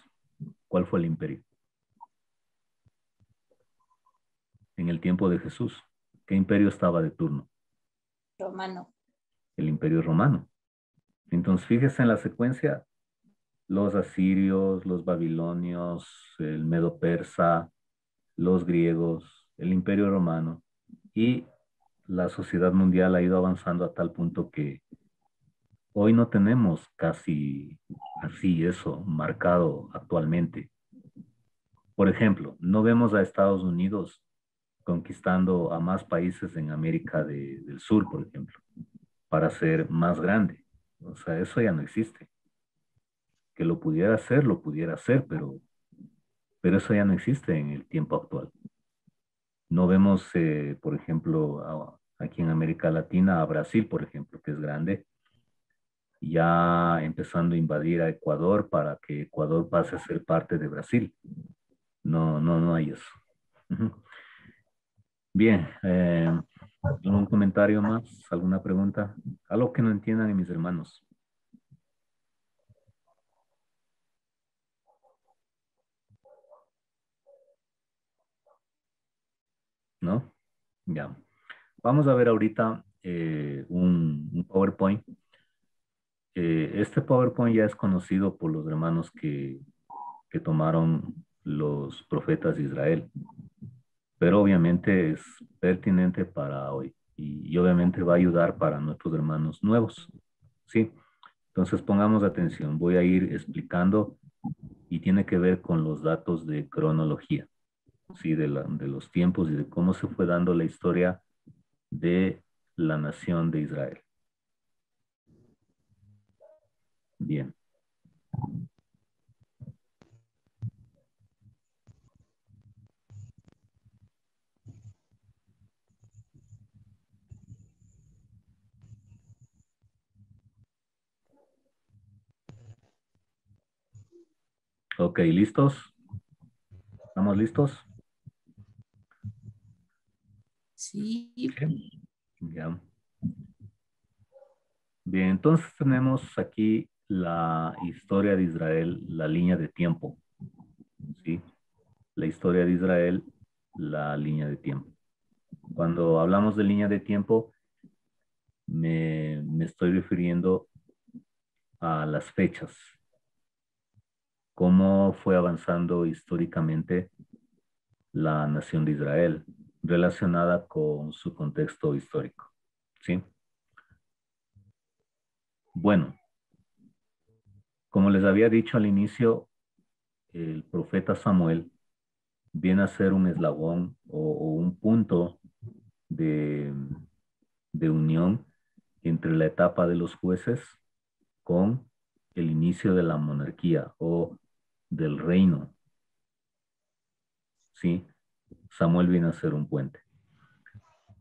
¿Cuál fue el imperio? En el tiempo de Jesús. ¿Qué imperio estaba de turno? Romano. El imperio romano. Entonces, fíjese en la secuencia, los asirios, los babilonios, el medo-persa, los griegos, el imperio romano y la sociedad mundial ha ido avanzando a tal punto que hoy no tenemos casi así eso marcado actualmente. Por ejemplo, no vemos a Estados Unidos conquistando a más países en América del Sur, por ejemplo, para ser más grande. O sea, eso ya no existe. Que lo pudiera hacer, pero eso ya no existe en el tiempo actual. No vemos, por ejemplo, aquí en América Latina, a Brasil, por ejemplo, que es grande, ya empezando a invadir a Ecuador para que Ecuador pase a ser parte de Brasil. No hay eso. Ujú. Bien, ¿algún comentario más? ¿Alguna pregunta? Algo que no entiendan mis hermanos. ¿No? Ya. Vamos a ver ahorita un PowerPoint. Este PowerPoint ya es conocido por los hermanos que tomaron los profetas de Israel, pero obviamente es pertinente para hoy y obviamente va a ayudar para nuestros hermanos nuevos. ¿Sí? Entonces pongamos atención, voy a ir explicando y tiene que ver con los datos de cronología, ¿sí? De los tiempos y de cómo se fue dando la historia de la nación de Israel. Bien. Ok, ¿listos? ¿Estamos listos? Sí. Sí. Ya. Bien, entonces tenemos aquí la historia de Israel, la línea de tiempo. ¿Sí? La historia de Israel, la línea de tiempo. Cuando hablamos de línea de tiempo, me estoy refiriendo a las fechas. Cómo fue avanzando históricamente la nación de Israel relacionada con su contexto histórico. ¿Sí? Bueno, como les había dicho al inicio, el profeta Samuel viene a ser un eslabón o un punto de, de unión entre la etapa de los jueces con el inicio de la monarquía o del reino. ¿Sí? Samuel viene a ser un puente.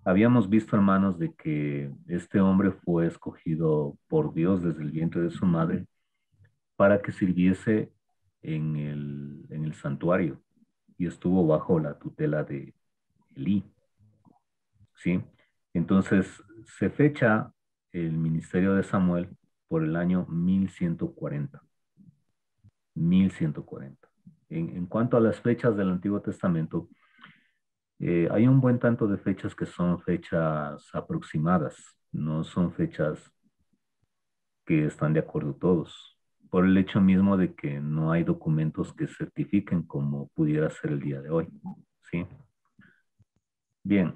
Habíamos visto, hermanos, de que este hombre fue escogido por Dios desde el vientre de su madre para que sirviese en el santuario y estuvo bajo la tutela de Elí. ¿Sí? Entonces, se fecha el ministerio de Samuel por el año 1140. 1140. En cuanto a las fechas del Antiguo Testamento, hay un buen tanto de fechas que son fechas aproximadas, no son fechas que están de acuerdo todos, por el hecho mismo de que no hay documentos que certifiquen como pudiera ser el día de hoy. ¿Sí? Bien,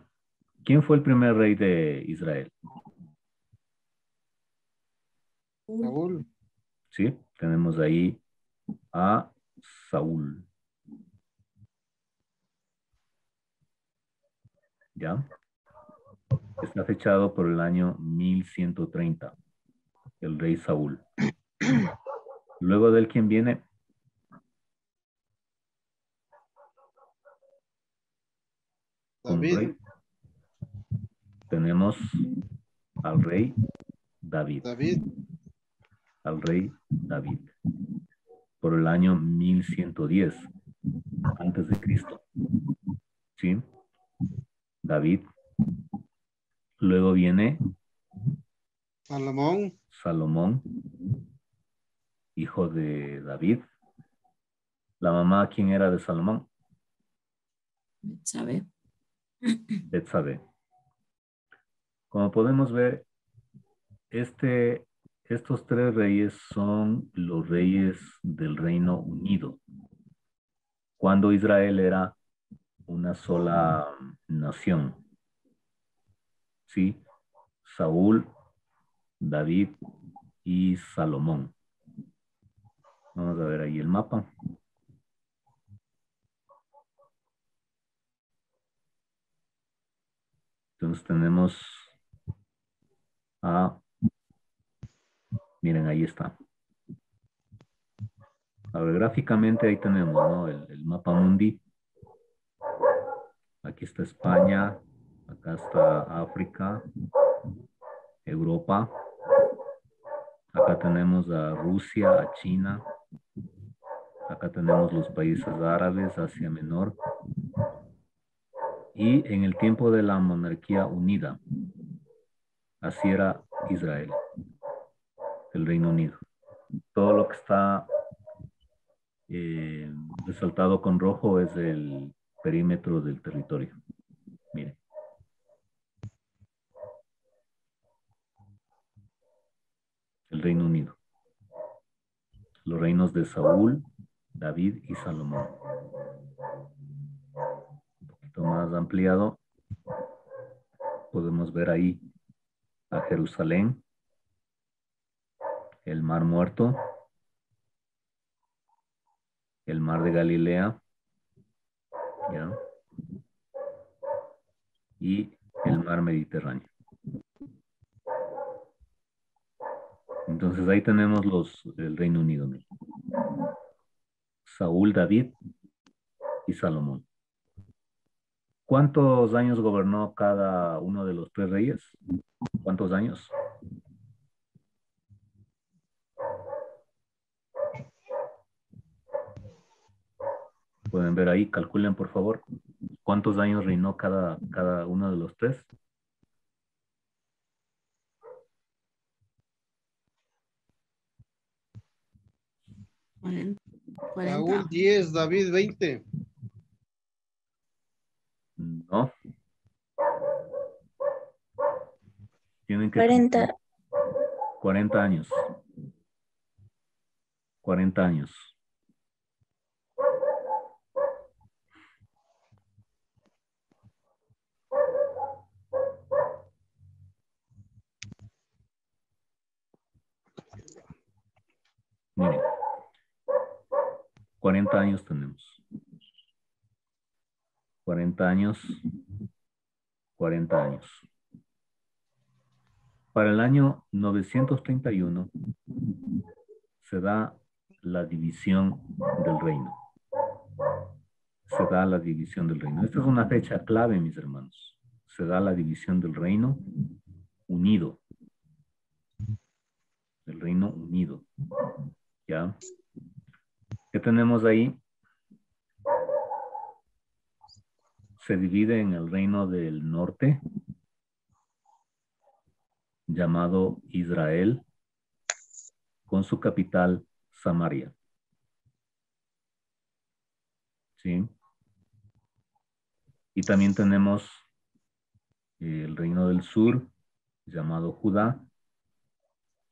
¿quién fue el primer rey de Israel? Saúl. ¿Sí? Tenemos ahí a Saúl. ¿Ya? Está fechado por el año 1130, el rey Saúl. Luego de él, ¿quién viene? Como David. rey. Tenemos al rey David. Al rey David. Por el año 1110, antes de Cristo. ¿Sí? David. Luego viene Salomón, hijo de David. La mamá, ¿quién era de Salomón? Betsabé. Betsabé. Como podemos ver, estos tres reyes son los reyes del Reino Unido. Cuando Israel era una sola nación. ¿Sí? Saúl, David y Salomón. Vamos a ver ahí el mapa. Entonces tenemos miren, ahí está. A ver, gráficamente ahí tenemos, ¿no? El mapa mundi. Aquí está España, acá está África, Europa. Acá tenemos a Rusia, a China. Acá tenemos los países árabes, Asia Menor. Y en el tiempo de la monarquía unida, así era Israel, el Reino Unido. Todo lo que está resaltado con rojo es el perímetro del territorio. Miren. el Reino Unido. Los reinos de Saúl, David y Salomón. Un poquito más ampliado, podemos ver ahí a Jerusalén, el Mar Muerto, el Mar de Galilea, ¿ya? Y el Mar Mediterráneo. Entonces ahí tenemos el Reino Unido. ¿No? Saúl, David y Salomón. ¿Cuántos años gobernó cada uno de los tres reyes? ¿Cuántos años? Pueden ver ahí, calculen por favor. ¿Cuántos años reinó cada uno de los tres? Saúl 10, David 20. No. Tienen que 40. 40 años. 40 años. Miren. 40 años tenemos. 40 años. 40 años. Para el año 931 se da la división del reino. Se da la división del reino. Esta es una fecha clave, mis hermanos. Se da la división del reino unido. El Reino Unido. ¿Ya? ¿Qué tenemos ahí? Se divide en el reino del norte, llamado Israel, con su capital Samaria. ¿Sí? Y también tenemos el reino del sur, llamado Judá,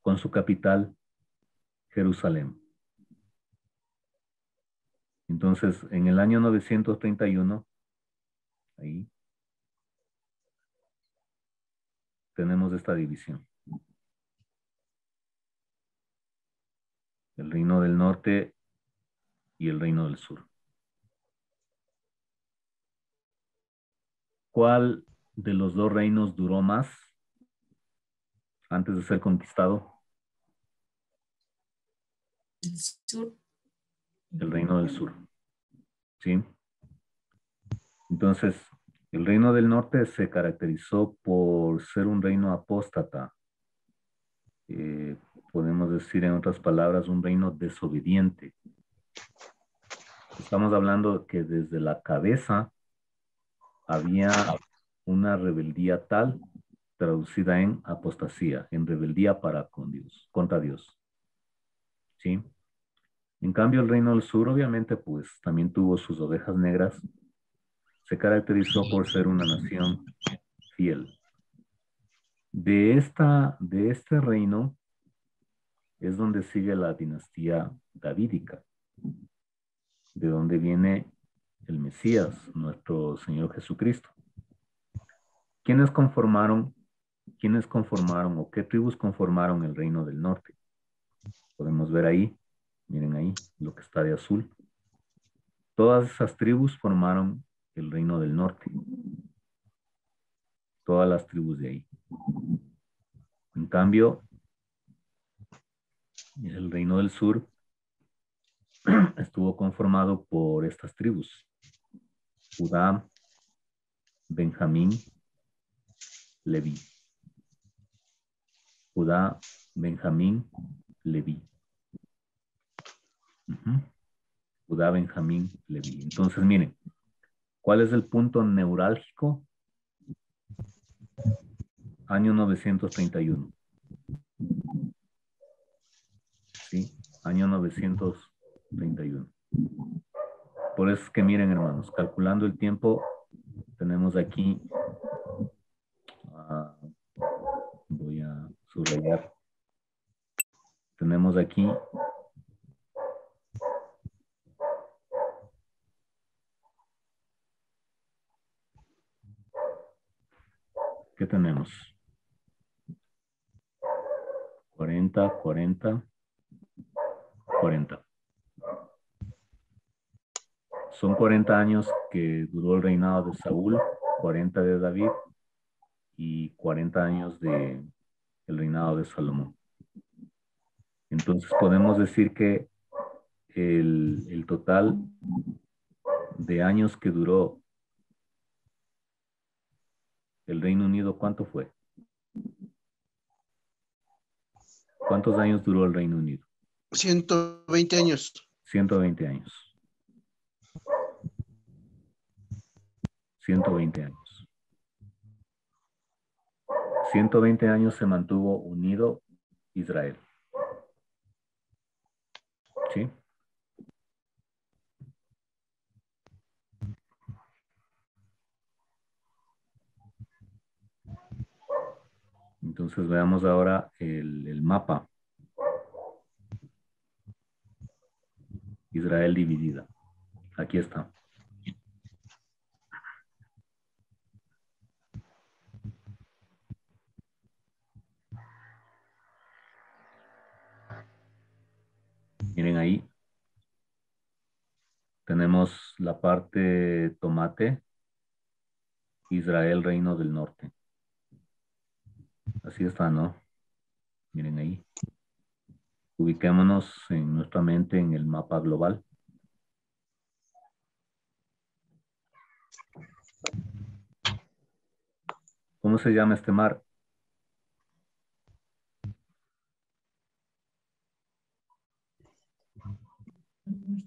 con su capital Jerusalén. Entonces, en el año 931, ahí, tenemos esta división. El reino del norte y el reino del sur. ¿Cuál de los dos reinos duró más antes de ser conquistado? El sur. El reino del sur. ¿Sí? Entonces, el reino del norte se caracterizó por ser un reino apóstata. Podemos decir en otras palabras, un reino desobediente. Estamos hablando de que desde la cabeza había una rebeldía tal, traducida en apostasía, en rebeldía para con Dios, contra Dios. ¿Sí? En cambio, el reino del sur, obviamente, pues también tuvo sus ovejas negras. Se caracterizó por ser una nación fiel. De este reino es donde sigue la dinastía davídica, de donde viene el Mesías, nuestro Señor Jesucristo. ¿Quiénes conformaron o qué tribus conformaron el reino del norte? Podemos ver ahí, miren ahí, lo que está de azul. Todas esas tribus formaron el reino del norte. Todas las tribus de ahí. En cambio, el reino del sur estuvo conformado por estas tribus: Judá, Benjamín, Leví. Judá, Benjamín, Leví. Judá, Benjamín, Leví. Entonces, miren, ¿cuál es el punto neurálgico? Año 931. ¿Sí? Año 931. Por eso es que miren, hermanos, calculando el tiempo, tenemos aquí, voy a subrayar, tenemos aquí ¿qué tenemos? 40, 40, 40. Son 40 años que duró el reinado de Saúl, 40 de David y 40 años de el reinado de Salomón. Entonces podemos decir que el total de años que duró el Reino Unido, ¿cuánto fue? ¿Cuántos años duró el Reino Unido? 120 años. 120 años. 120 años. 120 años se mantuvo unido Israel. ¿Sí? Entonces veamos ahora el mapa. Israel dividida. Aquí está. Miren ahí. Tenemos la parte tomate. Israel, Reino del Norte. Así está, ¿no? Miren ahí. Ubiquémonos en nuestra mente en el mapa global. ¿Cómo se llama este mar?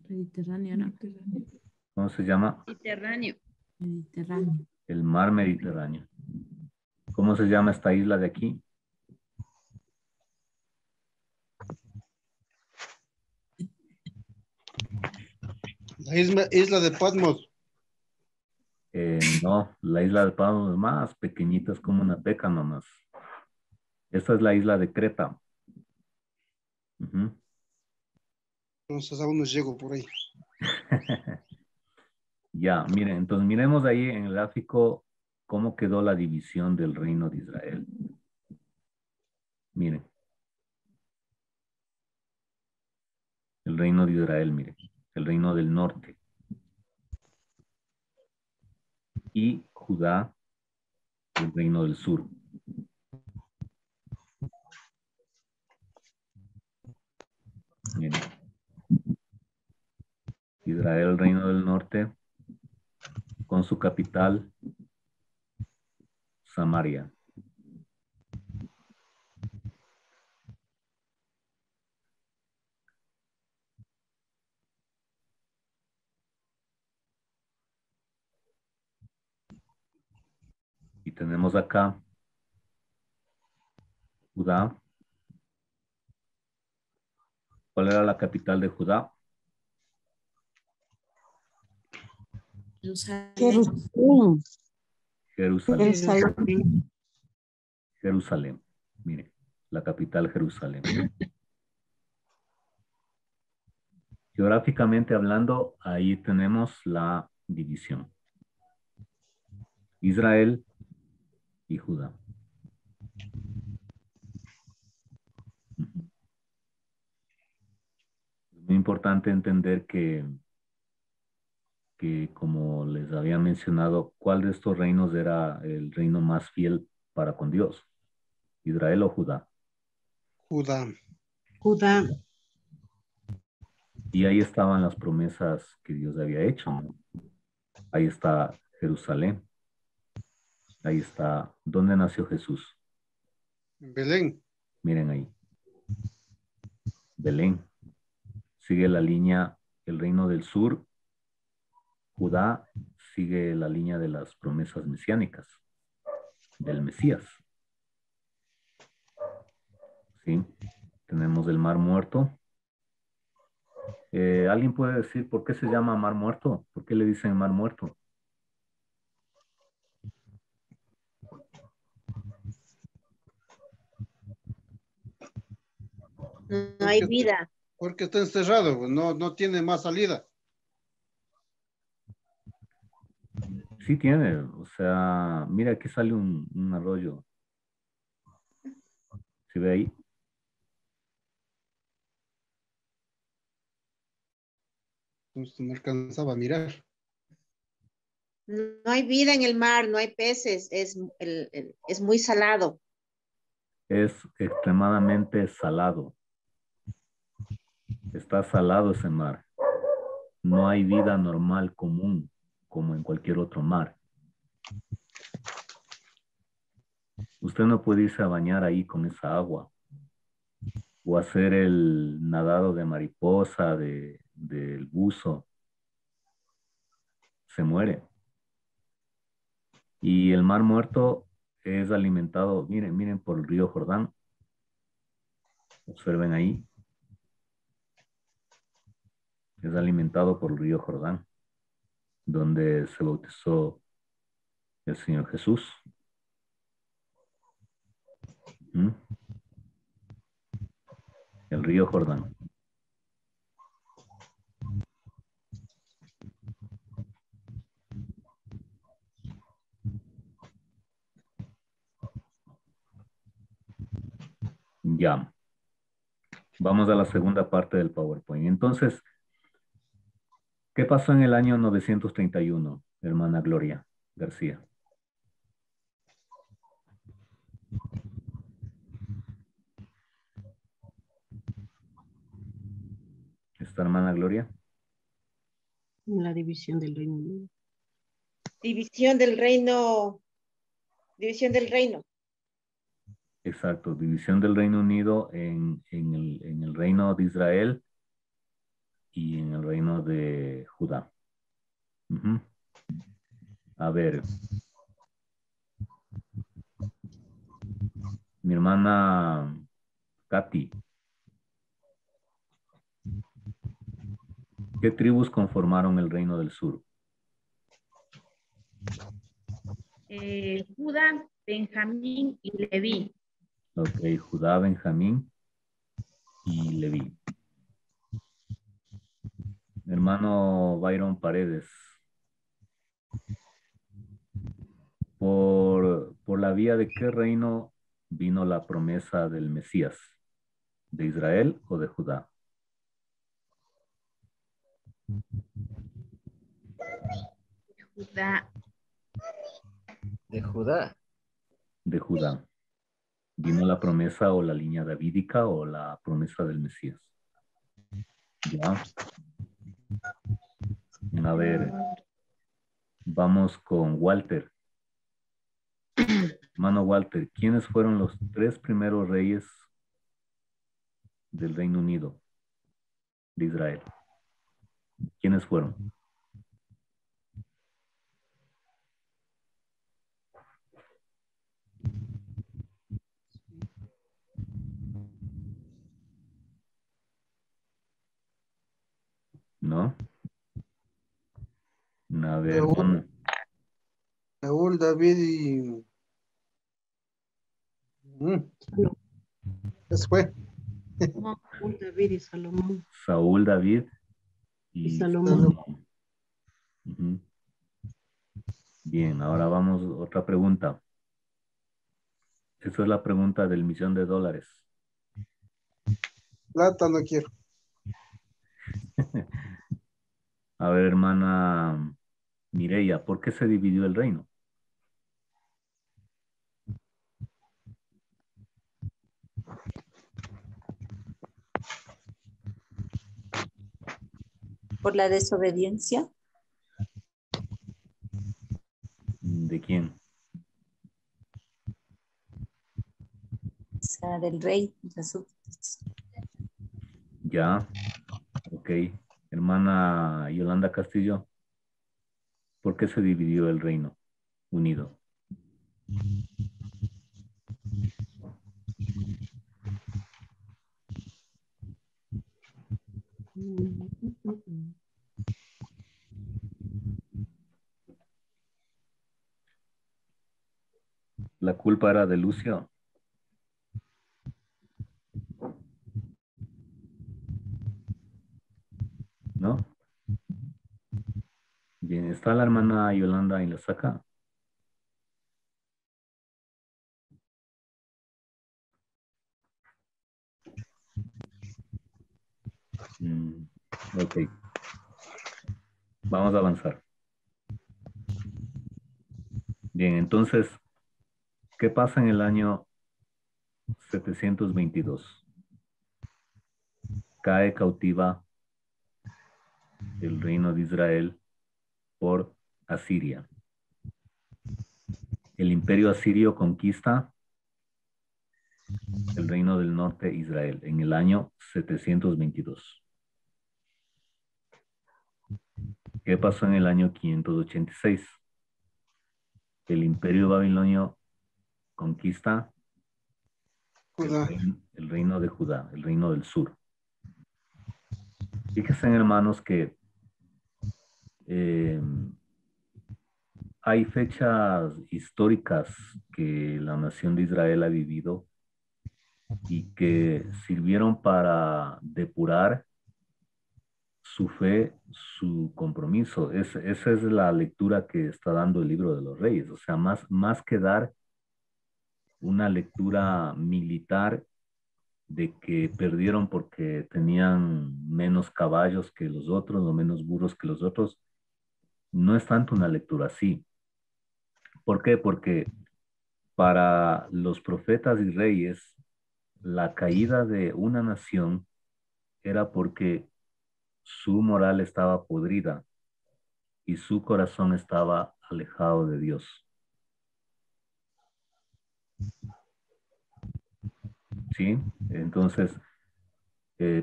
Mediterráneo, ¿no? ¿Cómo se llama? Mediterráneo. Mediterráneo. El mar Mediterráneo. ¿Cómo se llama esta isla de aquí? La isla de Patmos. No, la isla de Patmos es más pequeñita, es como una peca nomás. Esta es la isla de Creta. Entonces aún no llego por ahí. Ya, miren, entonces miremos ahí en el gráfico cómo quedó la división del reino de Israel. Miren. El reino de Israel, miren. El reino del norte. Y Judá, el reino del sur. Miren. Israel, el reino del norte, con su capital, Samaria. Y tenemos acá Judá. ¿Cuál era la capital de Judá? Jerusalén. Jerusalén. Jerusalén. Mire, la capital Jerusalén. Geográficamente hablando, ahí tenemos la división. Israel y Judá. Es muy importante entender que como les había mencionado, ¿cuál de estos reinos era el reino más fiel para con Dios? ¿Israel o Judá? Judá. Judá. Y ahí estaban las promesas que Dios había hecho, ¿no? Ahí está Jerusalén. Ahí está. ¿Dónde nació Jesús? En Belén. Miren ahí. Belén. Sigue la línea, el reino del sur. Judá sigue la línea de las promesas mesiánicas, del Mesías. ¿Sí? Tenemos el Mar Muerto. ¿Alguien puede decir por qué se llama Mar Muerto? ¿Por qué le dicen Mar Muerto? No hay vida. Porque está encerrado, pues, no tiene más salida. Sí tiene, o sea, mira, aquí sale un arroyo. ¿Se ve ahí? Entonces no alcanzaba a mirar. No hay vida en el mar, no hay peces, es muy salado. Es extremadamente salado. Está salado ese mar. No hay vida normal común como en cualquier otro mar. Usted no puede irse a bañar ahí con esa agua o hacer el nadado de mariposa, del buzo. Se muere. Y el mar muerto es alimentado, miren por el río Jordán. Observen ahí. Es alimentado por el río Jordán, donde se bautizó el Señor Jesús. ¿Mm? El río Jordán. Ya. Vamos a la segunda parte del PowerPoint. Entonces, ¿qué pasó en el año 931, hermana Gloria García? ¿Esta hermana Gloria? La división del Reino Unido. División del reino. División del reino. Exacto, división del Reino Unido en el reino de Israel y en el reino de Judá. Ujú. A ver. Mi hermana Katy. ¿Qué tribus conformaron el reino del sur? Judá, Benjamín y Leví. Ok, Judá, Benjamín y Leví. Hermano Byron Paredes. ¿Por la vía de qué reino vino la promesa del Mesías? ¿De Israel o de Judá? Judá. De Judá. De Judá. ¿Vino la promesa o la línea davídica o la promesa del Mesías? Ya. A ver, vamos con Walter. Hermano Walter, ¿quiénes fueron los 3 primeros reyes del Reino Unido de Israel? ¿Quiénes fueron? ¿No? A ver, hermano. Saúl, David y... Eso fue. Saúl, David y Salomón. Saúl, David Y y Salomón. Ujú. Bien, ahora vamos a otra pregunta. Esta es la pregunta del $1,000,000. Plata no quiero. A ver, hermana Mireya, ¿por qué se dividió el reino? Por la desobediencia. ¿De quién? O sea, del rey. De los súbditos. Ya, ok. Hermana Yolanda Castillo, ¿por qué se dividió el Reino Unido? La culpa era de Lucio. ¿Está la hermana Yolanda en la saca? Ok. Vamos a avanzar. Bien, entonces, ¿qué pasa en el año 722? Cae cautiva el reino de Israel por Asiria. El imperio asirio conquista el reino del norte de Israel en el año 722. ¿Qué pasó en el año 586? El imperio babilonio conquista Judá. el reino de Judá, el reino del sur. Fíjense, hermanos, que hay fechas históricas que la nación de Israel ha vivido y que sirvieron para depurar su fe, su compromiso. Esa es la lectura que está dando el libro de los Reyes. O sea, más que dar una lectura militar de que perdieron porque tenían menos caballos que los otros o menos burros que los otros, no es tanto una lectura así. ¿Por qué? Porque para los profetas y reyes, la caída de una nación era porque su moral estaba podrida y su corazón estaba alejado de Dios. ¿Sí? Entonces,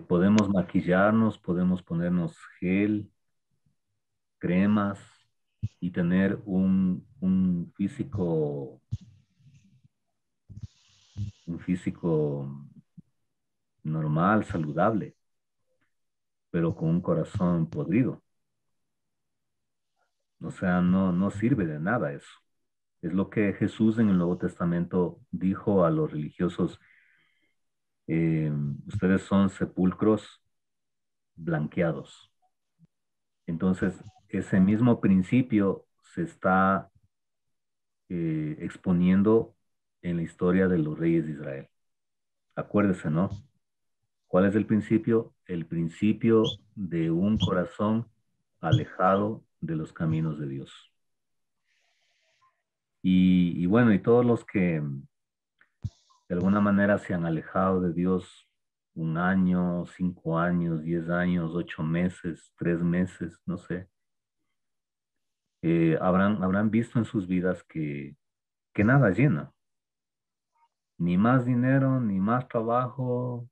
podemos maquillarnos, podemos ponernos gel, cremas y tener un físico normal, saludable, pero con un corazón podrido. O sea, no sirve de nada eso. Es lo que Jesús en el Nuevo Testamento dijo a los religiosos: ustedes son sepulcros blanqueados. Entonces, ese mismo principio se está exponiendo en la historia de los reyes de Israel. Acuérdese, ¿no? ¿Cuál es el principio? El principio de un corazón alejado de los caminos de Dios. Y bueno, y todos los que de alguna manera se han alejado de Dios 1 año, 5 años, 10 años, 8 meses, 3 meses, no sé, habrán visto en sus vidas que nada llena. Ni más dinero, ni más trabajo.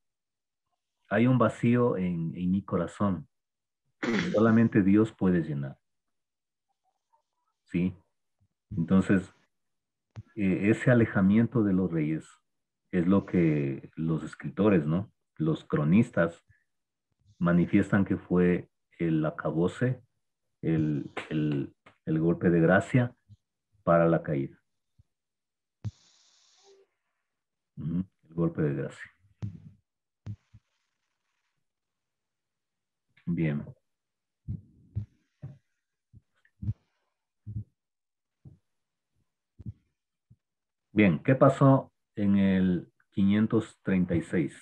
Hay un vacío en mi corazón. Solamente Dios puede llenar. ¿Sí? Entonces, ese alejamiento de los reyes es lo que los escritores, ¿no? Los cronistas manifiestan que fue el acabose, el, el, el golpe de gracia para la caída. El golpe de gracia. Bien. Bien, ¿qué pasó en el 536?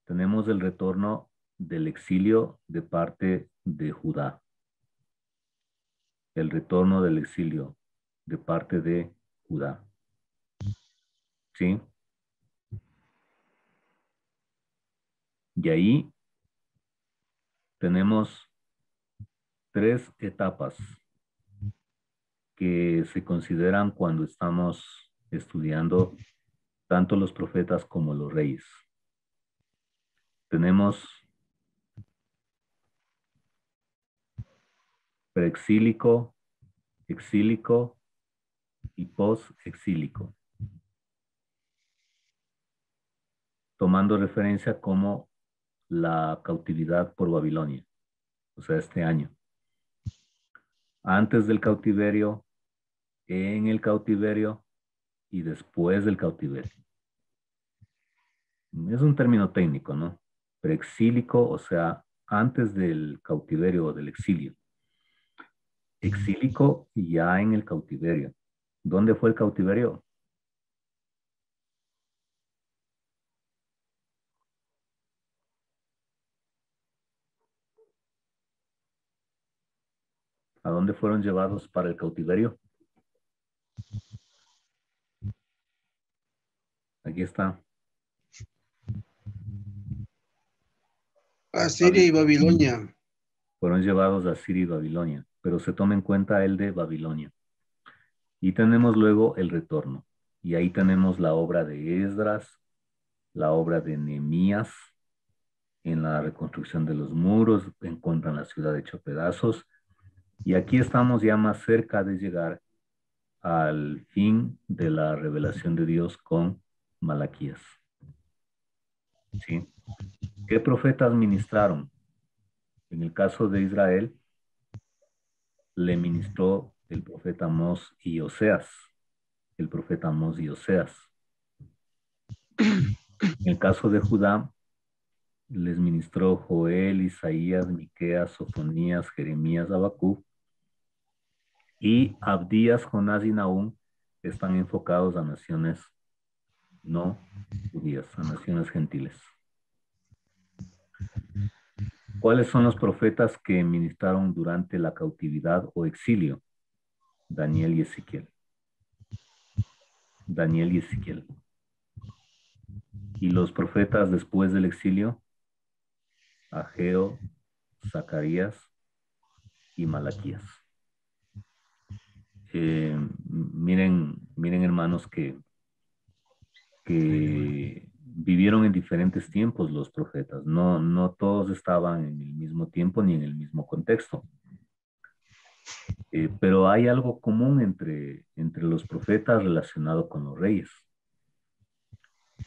Tenemos el retorno del exilio de parte de Judá. El retorno del exilio de parte de Judá. ¿Sí? Y ahí tenemos 3 etapas que se consideran cuando estamos estudiando tanto los profetas como los reyes. Tenemos preexílico, exílico y post-exílico, tomando referencia como la cautividad por Babilonia, o sea, este año. Antes del cautiverio, en el cautiverio y después del cautiverio. Es un término técnico, ¿no? Preexílico, o sea, antes del cautiverio o del exilio. exílico y ya en el cautiverio. ¿Dónde fue el cautiverio? ¿A dónde fueron llevados para el cautiverio? Aquí está. A Siria y Babilonia. Fueron llevados a Siria y Babilonia, pero se toma en cuenta el de Babilonia. Y tenemos luego el retorno. Y ahí tenemos la obra de Esdras, la obra de Nehemías, en la reconstrucción de los muros, encuentran la ciudad hecha pedazos. Y aquí estamos ya más cerca de llegar al fin de la revelación de Dios con Malaquías. ¿Sí? ¿Qué profetas ministraron? En el caso de Israel, le ministró el profeta Amós y Oseas. El profeta Amós y Oseas. En el caso de Judá, les ministró Joel, Isaías, Miqueas, Sofonías, Jeremías, Habacuc. Y Abdías, Jonás y Nahum están enfocados a naciones no judías, a naciones gentiles. ¿Cuáles son los profetas que ministraron durante la cautividad o exilio? Daniel y Ezequiel. Daniel y Ezequiel. ¿Y los profetas después del exilio? Ageo, Zacarías y Malaquías. Miren hermanos que vivieron en diferentes tiempos los profetas. No todos estaban en el mismo tiempo ni en el mismo contexto. Pero hay algo común entre los profetas relacionado con los reyes.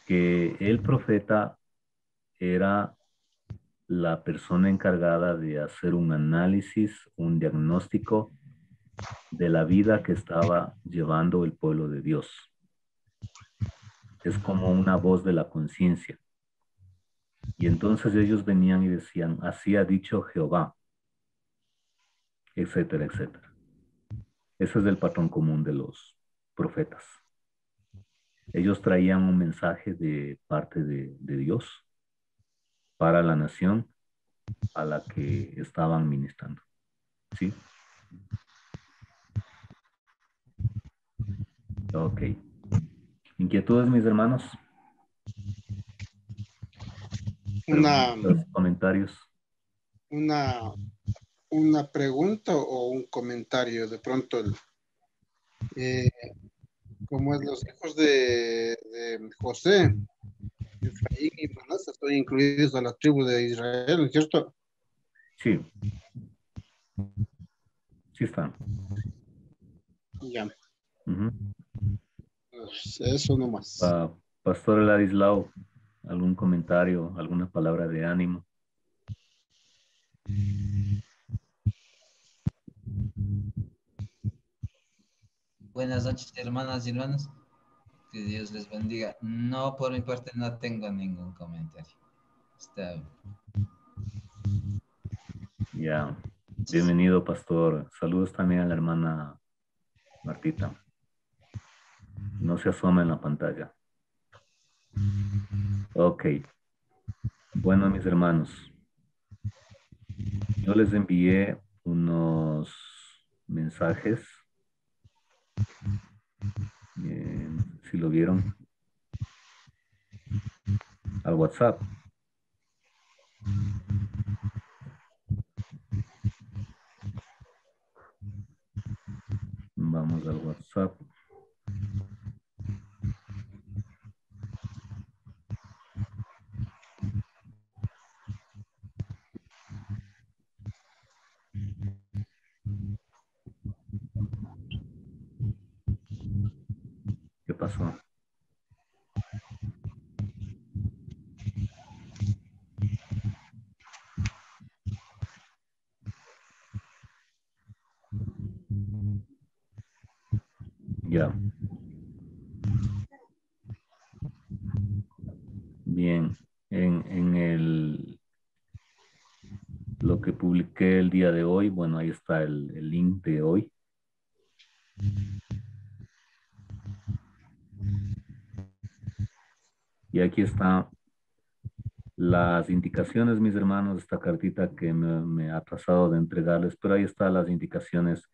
Que el profeta era la persona encargada de hacer un análisis, un diagnóstico de la vida que estaba llevando el pueblo de Dios. Es como una voz de la conciencia. Y entonces ellos venían y decían, así ha dicho Jehová, etcétera, etcétera. Ese es el patrón común de los profetas. Ellos traían un mensaje de parte de Dios para la nación a la que estaban ministrando. ¿Sí? Ok. ¿Inquietudes, mis hermanos? Comentarios. Una pregunta o un comentario. De pronto, como es los hijos de José, Efraín y Manasés, están incluidos a la tribu de Israel, ¿no es cierto? Sí. Sí están. Ya. Pues eso nomás. Pastor Ladislao, ¿algún comentario, alguna palabra de ánimo? Buenas noches, hermanas y hermanos. Que Dios les bendiga. No, por mi parte no tengo ningún comentario. Está bien. Ya. Bienvenido, pastor. Saludos también a la hermana Martita. No se asoma en la pantalla. Ok. Bueno, mis hermanos, yo les envié unos mensajes. Si lo vieron. Al WhatsApp. Vamos al WhatsApp. ¿Qué pasó? Ya. Bien. En lo que publiqué el día de hoy. Bueno, ahí está el link de hoy. Y aquí están las indicaciones, mis hermanos, esta cartita que me ha trazado de entregarles, pero ahí están las indicaciones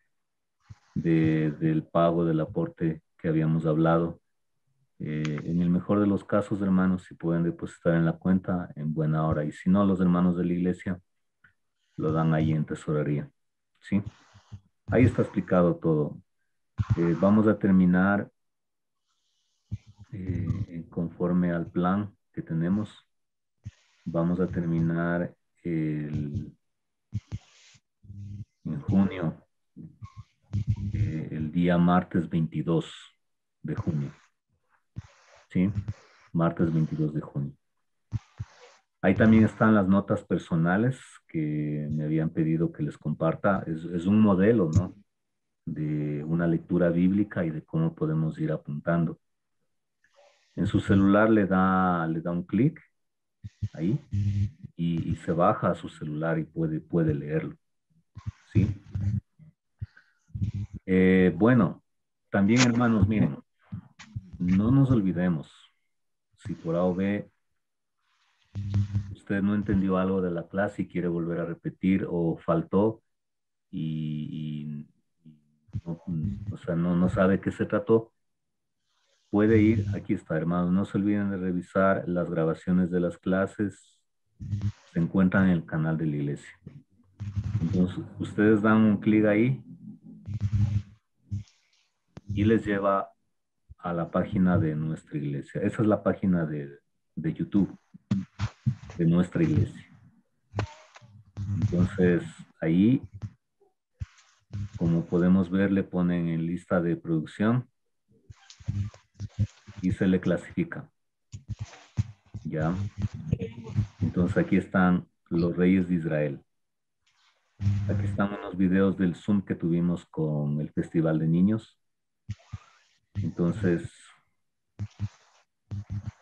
del pago, del aporte que habíamos hablado. En el mejor de los casos, hermanos, si pueden depositar en la cuenta, en buena hora. Y si no, los hermanos de la iglesia lo dan ahí en tesorería. ¿Sí? Ahí está explicado todo. Vamos a terminar conforme al plan que tenemos. Vamos a terminar en junio, el día martes 22 de junio. ¿Sí? Martes 22 de junio. Ahí también están las notas personales que me habían pedido que les comparta. Es un modelo, ¿no? De una lectura bíblica y de cómo podemos ir apuntando. En su celular le da un clic ahí y se baja a su celular y puede leerlo. ¿Sí? Bueno, también, hermanos, miren, no nos olvidemos, si por A o B usted no entendió algo de la clase y quiere volver a repetir o faltó y no, o sea, no sabe qué se trató, puede ir, aquí está, hermanos, no se olviden de revisar las grabaciones de las clases, se encuentran en el canal de la iglesia. Entonces, ustedes dan un clic ahí y les lleva a la página de nuestra iglesia. Esa es la página de YouTube de nuestra iglesia. Entonces, ahí, como podemos ver, le ponen en lista de producción y se le clasifica. ¿Ya? Entonces, aquí están los reyes de Israel. Aquí están unos videos del Zoom que tuvimos con el Festival de Niños. Entonces,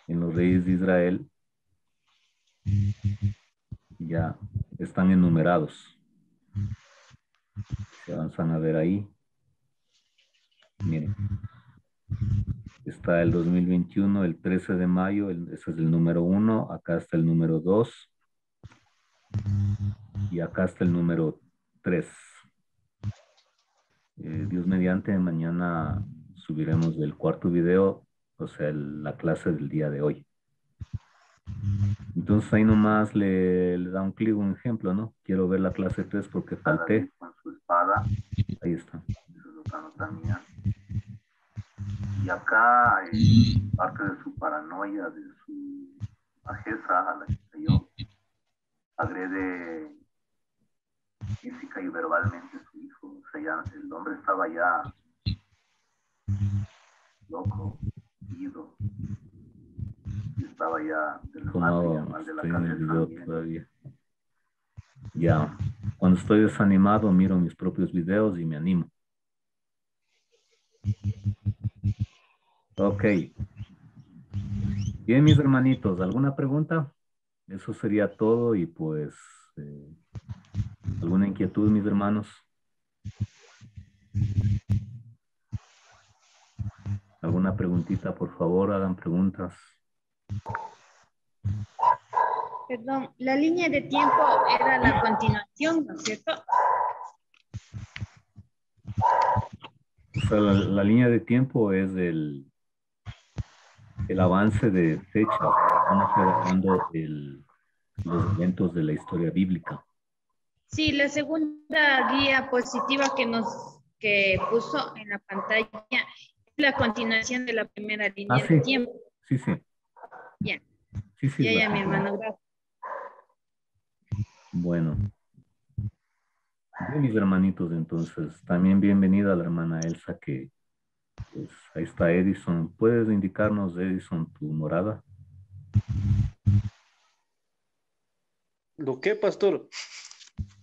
en los reyes de Israel ya están enumerados. Se avanzan a ver ahí. Miren. Está el 2021, el 13 de mayo, ese es el número 1. Acá está el número 2. Y acá está el número 3. Dios mediante, mañana subiremos el cuarto video, o sea, la clase del día de hoy. Entonces ahí nomás le da un clic, un ejemplo, ¿no? Quiero ver la clase 3 porque falté. Con su espada. Ahí está. Eso es otra nota mía. Y acá, parte de su paranoia, de su bajeza a la que cayó, agrede física y verbalmente a su hijo. O sea, ya el hombre estaba ya loco, ido. Y estaba ya mal de la cabeza todavía. Ya, cuando estoy desanimado, miro mis propios videos y me animo. Ok. Bien, mis hermanitos, ¿alguna pregunta? Eso sería todo y pues, ¿alguna inquietud, mis hermanos? ¿Alguna preguntita? Por favor, hagan preguntas. Perdón, la línea de tiempo era la continuación, ¿no es cierto? O sea, la línea de tiempo es el avance de fechas. Estamos trabajando los eventos de la historia bíblica. Sí, la segunda guía positiva que puso en la pantalla es la continuación de la primera línea de tiempo. Sí, sí. Ya. Sí, sí. Ya, mi hermano, gracias. Bueno. Bien, mis hermanitos, entonces, también bienvenida a la hermana Elsa, que pues ahí está Edison. ¿Puedes indicarnos, Edison, tu morada? ¿Lo qué, pastor?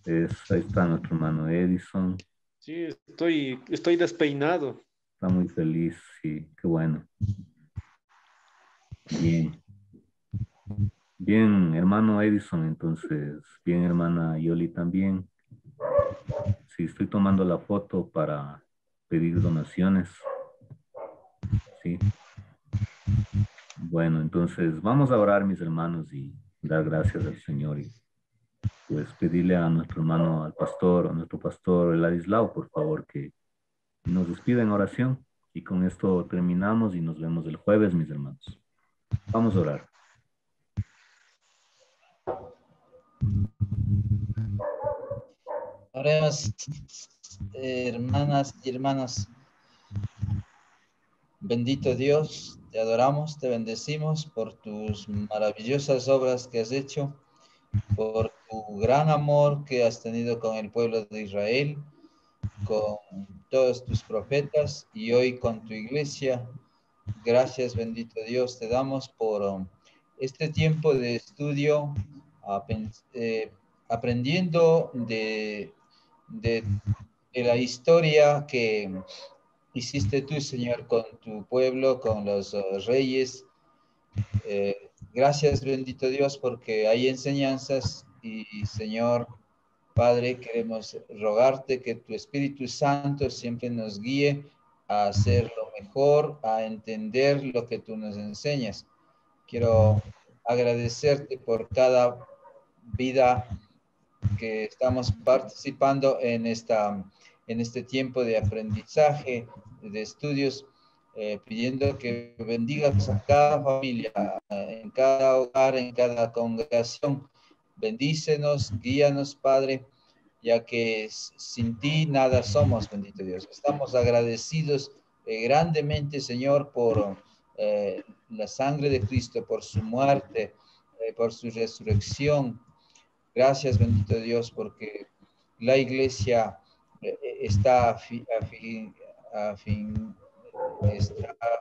Ahí está nuestro hermano Edison. Sí, estoy despeinado. Está muy feliz, sí, qué bueno. Bien. Bien, hermano Edison, entonces, bien, hermana Yoli también. Sí, estoy tomando la foto para pedir donaciones. Sí. Bueno, entonces vamos a orar, mis hermanos, y dar gracias al Señor y pues pedirle a nuestro hermano, al pastor, a nuestro pastor Ladislao, por favor, que nos despida en oración. Y con esto terminamos y nos vemos el jueves, mis hermanos. Vamos a orar. Oremos, hermanas y hermanos. Bendito Dios, te adoramos, te bendecimos por tus maravillosas obras que has hecho, por tu gran amor que has tenido con el pueblo de Israel, con todos tus profetas y hoy con tu iglesia. Gracias, bendito Dios, te damos por este tiempo de estudio, aprendiendo de la historia que hiciste tú, Señor, con tu pueblo, con los reyes. Gracias, bendito Dios, porque hay enseñanzas y, Señor, Padre, queremos rogarte que tu Espíritu Santo siempre nos guíe a hacer lo mejor, a entender lo que tú nos enseñas. Quiero agradecerte por cada vida que estamos participando en este tiempo de aprendizaje, de estudios, pidiendo que bendigas a cada familia, en cada hogar, en cada congregación. Bendícenos, guíanos, Padre, ya que sin ti nada somos, bendito Dios. Estamos agradecidos grandemente, Señor, por la sangre de Cristo, por su muerte, por su resurrección. Gracias, bendito Dios, porque la iglesia está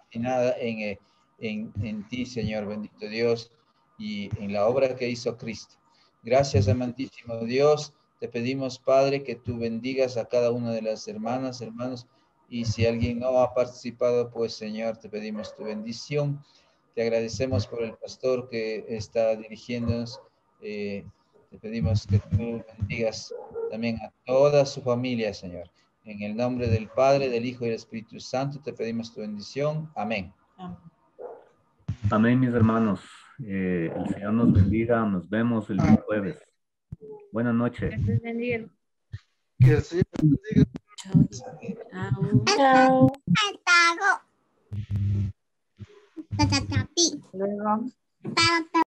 afinada en ti, Señor, bendito Dios, y en la obra que hizo Cristo. Gracias, amantísimo Dios. Te pedimos, Padre, que tú bendigas a cada una de las hermanas, hermanos, y si alguien no ha participado, pues, Señor, te pedimos tu bendición. Te agradecemos por el pastor que está dirigiéndonos. Te pedimos que tú bendigas también a toda su familia, Señor. En el nombre del Padre, del Hijo y del Espíritu Santo, te pedimos tu bendición. Amén. Amén, mis hermanos. El Señor nos bendiga. Nos vemos el día jueves. Buenas noches. Que el Señor bendiga. Chao. Luego.